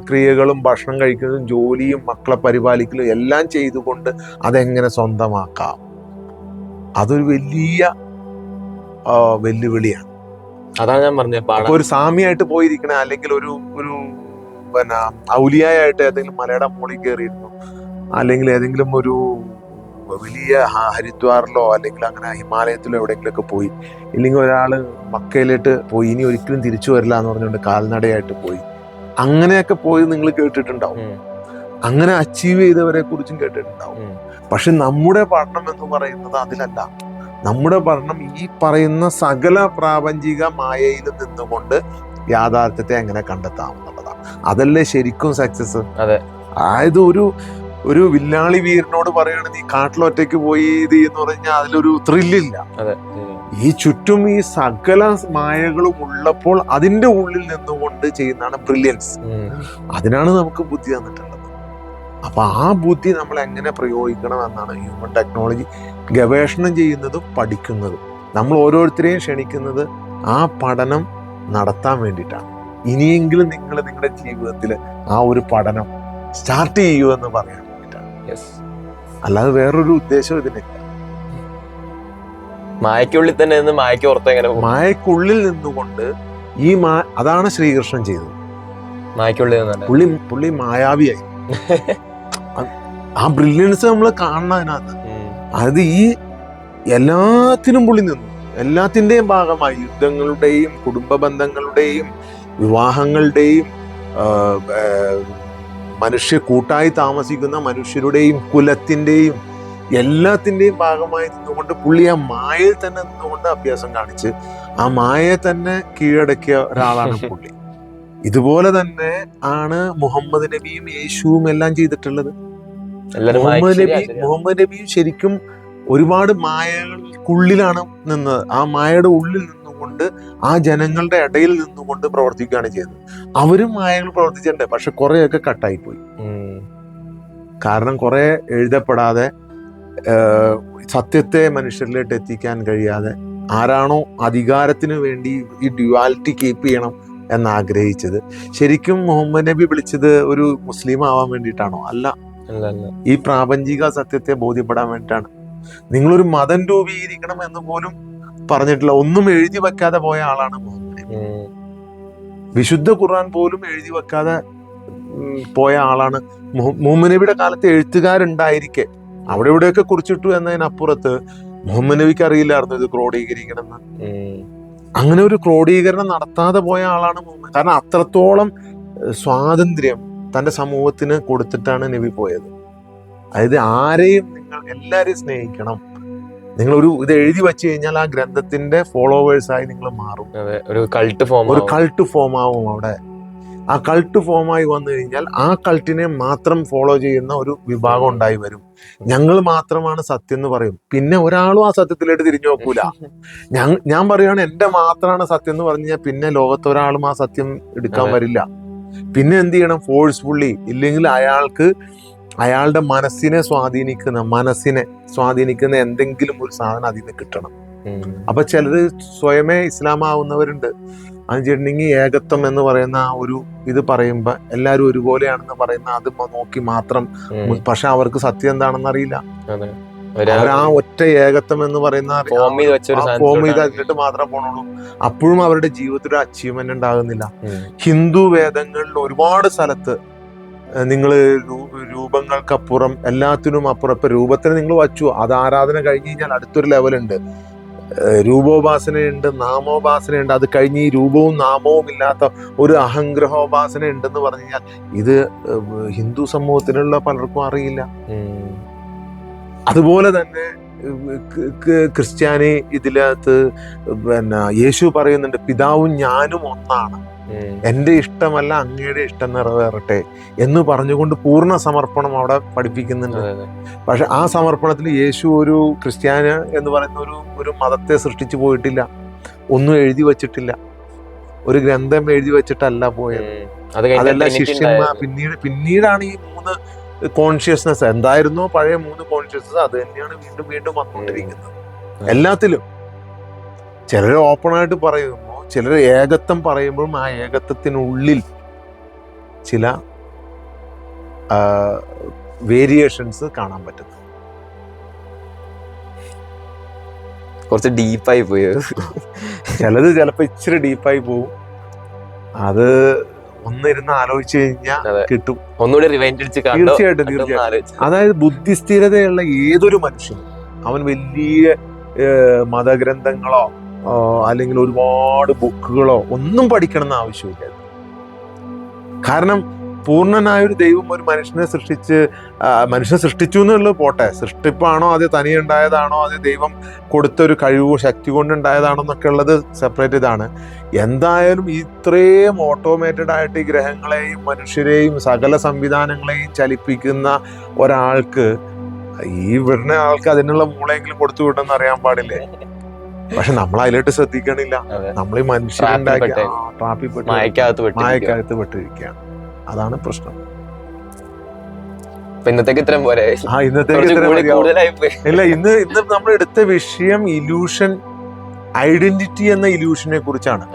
ക്രിയകളും ഭക്ഷണം കഴിക്കുന്നതും ജോലിയും മക്കളെ പരിപാലിക്കലും എല്ലാം ചെയ്തുകൊണ്ട് അതെങ്ങനെ സ്വന്തമാക്കാം, അതൊരു വലിയ വെല്ലുവിളിയാണ്. അതാണ് ഞാൻ പറഞ്ഞത്. ഒരു സാമിയായിട്ട് പോയിരിക്കണ, അല്ലെങ്കിൽ ഒരു പിന്നെ ഔലിയായിട്ട് ഏതെങ്കിലും മലയുടെ മുകളിൽ കയറിയിരുന്നു, അല്ലെങ്കിൽ ഏതെങ്കിലും ഒരു വലിയ ഹരിദ്വാറിലോ അല്ലെങ്കിൽ അങ്ങനെ ഹിമാലയത്തിലോ എവിടെയെങ്കിലുമൊക്കെ പോയി, ഇല്ലെങ്കിൽ ഒരാള് മക്കയിലോട്ട് പോയി ഇനി ഒരിക്കലും തിരിച്ചു വരില്ല എന്ന് പറഞ്ഞുകൊണ്ട് കാൽനടയായിട്ട് പോയി, അങ്ങനെയൊക്കെ പോയി നിങ്ങൾ കേട്ടിട്ടുണ്ടാവും. അങ്ങനെ അച്ചീവ് ചെയ്തവരെ കുറിച്ചും കേട്ടിട്ടുണ്ടാവും. പക്ഷെ നമ്മുടെ പഠനം എന്ന് പറയുന്നത് അതിലല്ല. നമ്മുടെ പഠനം ഈ പറയുന്ന സകല പ്രാപഞ്ചിക മായയിൽ നിന്നുകൊണ്ട് യാഥാർത്ഥ്യത്തെ എങ്ങനെ കണ്ടെത്താമെന്നുള്ളതാണ്. അതല്ലേ ശരിക്കും സക്സസ്. അതായത് ഒരു വില്ലാളി വീരനോട് പറയുകയാണ് നീ കാട്ടിലൊറ്റയ്ക്ക് പോയി ഇത് എന്ന് പറഞ്ഞാൽ അതിലൊരു ത്രില്ലില്ല. ഈ ചുറ്റും ഈ സകല മായകളും ഉള്ളപ്പോൾ അതിന്റെ ഉള്ളിൽ നിന്നുകൊണ്ട് ചെയ്യുന്നതാണ് ബ്രില്യൻസ്. അതിനാണ് നമുക്ക് ബുദ്ധി തന്നിട്ടുള്ളത്. അപ്പൊ ആ ബുദ്ധി നമ്മൾ എങ്ങനെ പ്രയോഗിക്കണം എന്നാണ് ഹ്യൂമൻ ടെക്നോളജി ഗവേഷണം ചെയ്യുന്നതും പഠിക്കുന്നതും. നമ്മൾ ഓരോരുത്തരെയും ക്ഷണിക്കുന്നത് ആ പഠനം നടത്താൻ വേണ്ടിയിട്ടാണ്. ഇനിയെങ്കിലും നിങ്ങൾ നിങ്ങളുടെ ജീവിതത്തിൽ ആ ഒരു പഠനം സ്റ്റാർട്ട് ചെയ്യൂ എന്ന് പറയാൻ വേണ്ടിയിട്ടാണ്. അല്ലാതെ വേറൊരു ഉദ്ദേശം ഇതിനില്ല. മായക്കുള്ളിൽ തന്നെ മായക്കുള്ളിൽ നിന്നുകൊണ്ട് അതാണ് ശ്രീകൃഷ്ണൻ ചെയ്തത്. പുള്ളി മായാവിയായി. ആ ബ്രില്യൻസ് നമ്മൾ കാണണം അതിനകത്ത്. അത് ഈ എല്ലാത്തിനും പുള്ളി നിന്നു. എല്ലാത്തിൻ്റെയും ഭാഗമായി യുദ്ധങ്ങളുടെയും കുടുംബ ബന്ധങ്ങളുടെയും വിവാഹങ്ങളുടെയും മനുഷ്യ കൂട്ടായി താമസിക്കുന്ന മനുഷ്യരുടെയും കുലത്തിൻ്റെയും എല്ലാത്തിൻ്റെയും ഭാഗമായി നിന്നുകൊണ്ട് പുള്ളി ആ മായയിൽ തന്നെ നിന്നുകൊണ്ട് അഭ്യാസം കാണിച്ച് ആ മായയെ തന്നെ കീഴടക്കിയ ഒരാളാണ് പുള്ളി. ഇതുപോലെ തന്നെ ആണ് മുഹമ്മദ് നബിയും യേശുവും എല്ലാം ചെയ്തിട്ടുള്ളത്. മുഹമ്മദ് നബിയും ശരിക്കും ഒരുപാട് മായകൾക്കുള്ളിലാണ് നിന്നത്. ആ മായയുടെ ഉള്ളിൽ നിന്നുകൊണ്ട് ആ ജനങ്ങളുടെ ഇടയിൽ നിന്നുകൊണ്ട് പ്രവർത്തിക്കുകയാണ് ചെയ്തത്. അവരും മായകൾ പ്രവർത്തിച്ചിട്ടുണ്ട്, പക്ഷെ കുറെയൊക്കെ കട്ടായിപ്പോയി. കാരണം കുറെ എഴുതപ്പെടാതെ സത്യത്തെ മനുഷ്യരിലേക്ക് എത്തിക്കാൻ കഴിയാതെ ആരാണോ അധികാരത്തിന് വേണ്ടി ഈ ഡ്യുവാലിറ്റി കീപ്പ് ചെയ്യണം എന്നാഗ്രഹിച്ചത്, ശരിക്കും മുഹമ്മദ് നബി വിളിച്ചത് ഒരു മുസ്ലിം ആവാൻ വേണ്ടിയിട്ടാണോ? അല്ല, ഈ പ്രാപഞ്ചിക സത്യത്തെ ബോധ്യപ്പെടാൻ വേണ്ടിയിട്ടാണ്. നിങ്ങളൊരു മതം രൂപീകരിക്കണം എന്ന് പോലും പറഞ്ഞിട്ടില്ല. ഒന്നും എഴുതി വെക്കാതെ പോയ ആളാണ് മുഹമ്മദ് നബി. വിശുദ്ധ ഖുർആൻ പോലും എഴുതി വെക്കാതെ പോയ ആളാണ്. മുഹമ്മദ് നബിയുടെ കാലത്ത് എഴുത്തുകാരുണ്ടായിരിക്കെ അവിടെ ഇവിടെയൊക്കെ കുറിച്ചിട്ടു എന്നതിനപ്പുറത്ത് മുഹമ്മദ് നബിക്ക് അറിയില്ലായിരുന്നു ഇത് ക്രോഡീകരിക്കണം എന്ന്. അങ്ങനെ ഒരു ക്രോഡീകരണം നടത്താതെ പോയ ആളാണ് മുഹമ്മദ്. കാരണം അത്രത്തോളം സ്വാതന്ത്ര്യം തന്റെ സമൂഹത്തിന് കൊടുത്തിട്ടാണ് നബി പോയത്. അതായത് ആരെയും നിങ്ങൾ എല്ലാരെയും സ്നേഹിക്കണം. നിങ്ങൾ ഇത് എഴുതി വെച്ച് കഴിഞ്ഞാൽ ആ ഗ്രന്ഥത്തിന്റെ ഫോളോവേഴ്സായി നിങ്ങൾ മാറും. ഒരു കൾട്ട് ഫോം ആവും അവിടെ. ആ കൾട്ട് ഫോമായി വന്നു കഴിഞ്ഞാൽ ആ കൾട്ടിനെ മാത്രം ഫോളോ ചെയ്യുന്ന ഒരു വിഭാഗം ഉണ്ടായി വരും. ഞങ്ങൾ മാത്രമാണ് സത്യം എന്ന് പറയും. പിന്നെ ഒരാളും ആ സത്യത്തിലേക്ക് തിരിഞ്ഞു നോക്കൂല. ഞാൻ പറയുകയാണ് എന്റെ മാത്രമാണ് സത്യം എന്ന് പറഞ്ഞു കഴിഞ്ഞാൽ പിന്നെ ലോകത്ത് ഒരാളും ആ സത്യം എടുക്കാൻ വരില്ല. പിന്നെ എന്ത് ചെയ്യണം? ഫോഴ്സ്ഫുള്ളി, ഇല്ലെങ്കിൽ അയാളുടെ മനസ്സിനെ സ്വാധീനിക്കുന്ന എന്തെങ്കിലും ഒരു സാധനം അതിൽ നിന്ന് കിട്ടണം. അപ്പൊ ചിലര് സ്വയമേ ഇസ്ലാമാവുന്നവരുണ്ട്. അത് വെച്ചിട്ടുണ്ടെങ്കിൽ ഏകത്വം എന്ന് പറയുന്ന ആ ഒരു ഇത് പറയുമ്പോ എല്ലാരും ഒരുപോലെയാണെന്ന് പറയുന്ന അത് നോക്കി മാത്രം. പക്ഷെ അവർക്ക് സത്യം എന്താണെന്ന് അറിയില്ല. അവർ ആ ഒറ്റ ഏകത്വം എന്ന് പറയുന്ന ഫോം ചെയ്ത് അതിലിട്ട് മാത്രം പോണുള്ളൂ. അപ്പോഴും അവരുടെ ജീവിതത്തിൽ ഒരു അച്ചീവ്മെന്റ് ഉണ്ടാകുന്നില്ല. ഹിന്ദു വേദങ്ങളിൽ ഒരുപാട് സ്ഥലത്ത് നിങ്ങൾ രൂപങ്ങൾക്കപ്പുറം, എല്ലാത്തിനും അപ്പുറം, ഇപ്പൊ രൂപത്തിന് നിങ്ങൾ വച്ചു, അത് ആരാധന കഴിഞ്ഞ് കഴിഞ്ഞാൽ അടുത്തൊരു ലെവലുണ്ട്. രൂപോപാസനയുണ്ട്, നാമോപാസനയുണ്ട്. അത് കഴിഞ്ഞ് ഈ രൂപവും നാമവും ഇല്ലാത്ത ഒരു അഹംഗ്രഹോപാസന ഉണ്ടെന്ന് പറഞ്ഞു കഴിഞ്ഞാൽ ഇത് ഹിന്ദു സമൂഹത്തിലുള്ള പലർക്കും അറിയില്ല. അതുപോലെ തന്നെ ക്രിസ്ത്യാനി ഇതിനകത്ത് യേശു പറയുന്നുണ്ട്, പിതാവും ഞാനും ഒന്നാണ്, എന്റെ ഇഷ്ടമല്ല അങ്ങയുടെ ഇഷ്ടം നിറവേറട്ടെ എന്ന് പറഞ്ഞുകൊണ്ട് പൂർണ്ണ സമർപ്പണം അവിടെ പഠിപ്പിക്കുന്നുണ്ട്. പക്ഷെ ആ സമർപ്പണത്തിൽ യേശു ഒരു ക്രിസ്ത്യാനി എന്ന് പറയുന്ന ഒരു മതത്തെ സൃഷ്ടിച്ചു പോയിട്ടില്ല. ഒന്നും എഴുതി വെച്ചിട്ടില്ല. ഒരു ഗ്രന്ഥം എഴുതി വെച്ചിട്ടല്ല പോയത്. അതെല്ലാം ശിഷ്യന്മാർ പിന്നീടാണ് ഈ 3 കോൺഷ്യസ്നസ് എന്തായിരുന്നോ പഴയ 3 കോൺഷ്യസ്നസ് അത് തന്നെയാണ് വീണ്ടും വീണ്ടും വന്നുകൊണ്ടിരിക്കുന്നത് എല്ലാത്തിലും. ചിലർ ഓപ്പണായിട്ട് പറയുമ്പോൾ, ചിലർ ഏകത്വം പറയുമ്പോഴും ആ ഏകത്വത്തിനുള്ളിൽ ചില വേരിയേഷൻസ് കാണാൻ പറ്റുന്നു. കുറച്ച് ഡീപ്പായി പോയി. ചിലത് ചിലപ്പോ ഇച്ചിരി ഡീപ്പായി പോവും. അത് ഒന്നിരുന്ന് ആലോചിച്ചു കഴിഞ്ഞാൽ കിട്ടും. ഒന്നുകൂടി റിവൈൻഡ് അടിച്ച് തീർച്ചയായിട്ടും. അതായത് ബുദ്ധിസ്ഥിരതയുള്ള ഏതൊരു മനുഷ്യനും അവൻ വലിയ മതഗ്രന്ഥങ്ങളോ അല്ലെങ്കിൽ ഒരുപാട് ബുക്കുകളോ ഒന്നും പഠിക്കണം എന്ന് ആവശ്യമില്ല. കാരണം പൂർണ്ണനായൊരു ദൈവം ഒരു മനുഷ്യനെ സൃഷ്ടിച്ചു എന്നുള്ളത് പോട്ടെ, സൃഷ്ടിപ്പാണോ അത് തനിയുണ്ടായതാണോ അത് ദൈവം കൊടുത്തൊരു കഴിവോ ശക്തി കൊണ്ടുണ്ടായതാണോ എന്നൊക്കെ ഉള്ളത് സെപ്പറേറ്റ് ഇതാണ്. എന്തായാലും ഇത്രയും ഓട്ടോമേറ്റഡ് ആയിട്ട് ഈ ഗ്രഹങ്ങളെയും മനുഷ്യരെയും സകല സംവിധാനങ്ങളെയും ചലിപ്പിക്കുന്ന ഒരാൾക്ക് ഈ വരുന്ന ആൾക്ക് അതിനുള്ള മൂളെങ്കിലും കൊടുത്തു വിട്ടെന്ന് അറിയാൻ പാടില്ലേ? പക്ഷെ നമ്മൾ അതിലോട്ട് ശ്രദ്ധിക്കണില്ല. നമ്മൾ ഈ മനുഷ്യരുണ്ടാക്കി മായക്കകത്ത് പെട്ടിരിക്കുകയാണ്. അതാണ് പ്രശ്നം. ഇന്നത്തേക്ക് ഇത്രയും പോരെ? ഇല്ല, ഇന്ന് നമ്മൾ എടുത്ത വിഷയം ഇല്യൂഷൻ, ഐഡന്റിറ്റി എന്ന ഇല്യൂഷനെ കുറിച്ചാണ്.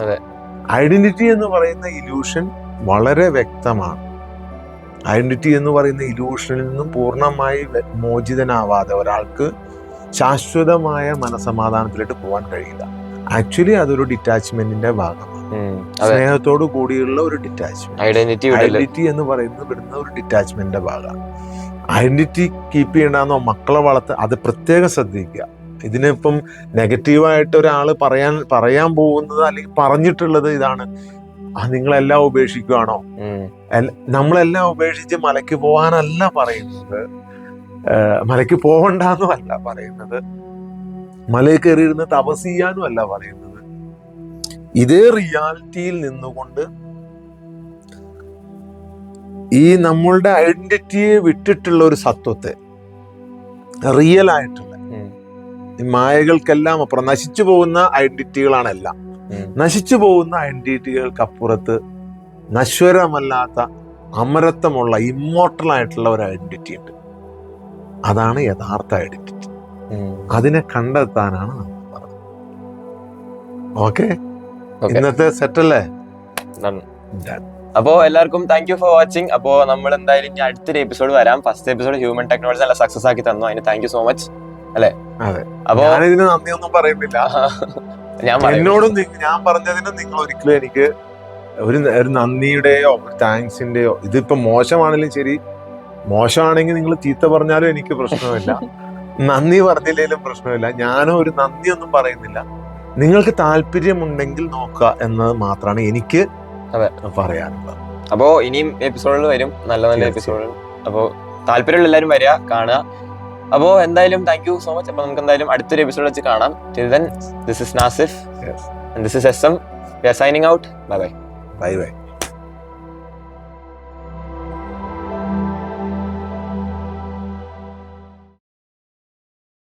ഐഡന്റിറ്റി എന്ന് പറയുന്ന ഇല്യൂഷൻ വളരെ വ്യക്തമാണ്. ഐഡന്റിറ്റി എന്ന് പറയുന്ന ഇല്യൂഷനിൽ നിന്നും പൂർണ്ണമായി മോചിതനാവാതെ ഒരാൾക്ക് ശാശ്വതമായ മനസമാധാനത്തിലേക്ക് പോകാൻ കഴിയില്ല. ആക്ച്വലി അതൊരു ഡിറ്റാച്ച്മെന്റിന്റെ ഭാഗമാണ്. സ്നേഹത്തോടു കൂടിയുള്ള ഒരു ഡിറ്റാച്ച്മെന്റ്. ഐഡന്റിറ്റി എന്ന് പറയുന്നത് ഇവിടുന്ന് ഒരു ഡിറ്റാച്ച്മെന്റിന്റെ ഭാഗമാണ്. ഐഡന്റിറ്റി കീപ്പ് ചെയ്യണമെന്നോ മക്കളെ അത് പ്രത്യേകം ശ്രദ്ധിക്കുക. ഇതിനിപ്പം നെഗറ്റീവായിട്ട് ഒരാൾ പറയാൻ പോകുന്നത് അല്ലെങ്കിൽ പറഞ്ഞിട്ടുള്ളത് ഇതാണ്, നിങ്ങളെല്ലാം ഉപേക്ഷിക്കുകയാണോ? നമ്മളെല്ലാം ഉപേക്ഷിച്ച് മലയ്ക്ക് പോകാനല്ല പറയുന്നത്, മലയ്ക്ക് പോകണ്ടെന്നും അല്ല പറയുന്നത്, മലയിൽ കയറിയിരുന്ന് തപസ് ചെയ്യാനും അല്ല പറയുന്നത്. ഇതേ റിയാലിറ്റിയിൽ നിന്നുകൊണ്ട് ഈ നമ്മളുടെ ഐഡന്റിറ്റിയെ വിട്ടിട്ടുള്ള ഒരു സത്വത്തെ, റിയൽ ആയിട്ടുള്ള ഈ മായകൾക്കെല്ലാം അപ്പുറം നശിച്ചു പോകുന്ന ഐഡന്റിറ്റികളാണ് എല്ലാം. നശിച്ചു പോകുന്ന ഐഡന്റിറ്റികൾക്കപ്പുറത്ത് നശ്വരമല്ലാത്ത അമരത്വമുള്ള ഇമ്മോർട്ടൽ ആയിട്ടുള്ള ഒരു ഐഡന്റിറ്റി ഉണ്ട്. അതാണ് യഥാർത്ഥ ഐഡന്റിറ്റി. അതിനെ കണ്ടെത്താനാണ് നമ്മൾ പറഞ്ഞത്. ഓക്കെ, ഇന്നത്തെ സെറ്റല്ലേ? അപ്പോ എല്ലാവർക്കും താങ്ക് യു ഫോർ വാച്ചിങ്. അപ്പോ നമ്മൾ എന്തായാലും ഇനി അടുത്തൊരു എപ്പിസോഡ് വരാം. ഫസ്റ്റ് എപ്പിസോഡ് ഹ്യൂമൻ ടെക്നോളജി നല്ല സക്സസ് ആക്കി തന്നു, അതിന് താങ്ക് യു സോ മച്ച്. അല്ലെ? അതെ. അപ്പോ ഞാനിതിന് നന്ദിയൊന്നും പറയുന്നില്ല. എന്നോടും ഞാൻ പറഞ്ഞതിന് നിങ്ങൾ ഒരിക്കലും എനിക്ക് ഒരു നന്ദിയുടെയോ താങ്ക്സിന്റെയോ, ഇതിപ്പോ മോശമാണെങ്കിലും ശരി, മോശമാണെങ്കിൽ നിങ്ങൾ ചീത്ത പറഞ്ഞാലും എനിക്ക് പ്രശ്നമില്ല, നന്ദി പറഞ്ഞില്ലെങ്കിലും പ്രശ്നമില്ല. ഞാനും ഒരു നന്ദി ഒന്നും പറയുന്നില്ല. നിങ്ങൾക്ക് താല്പര്യമുണ്ടെങ്കിൽ നോക്കുക എന്നത് മാത്രമാണ് എനിക്ക് പറയാനുള്ളത്. അപ്പോ ഇനിയും എപ്പിസോഡുകൾ വരും, നല്ല നല്ല എപ്പിസോഡുകൾ. അപ്പോ താല്പര്യമുള്ള എല്ലാവരും വരിക, കാണുക. അപ്പോ എന്തായാലും താങ്ക് യു സോ മച്ച്. അപ്പൊ നമുക്ക് എന്തായാലും അടുത്തൊരു എപ്പിസോഡ് വെച്ച് കാണാം. Till then, this is Nasif and this is SM. We are signing out. Bye bye. Bye bye.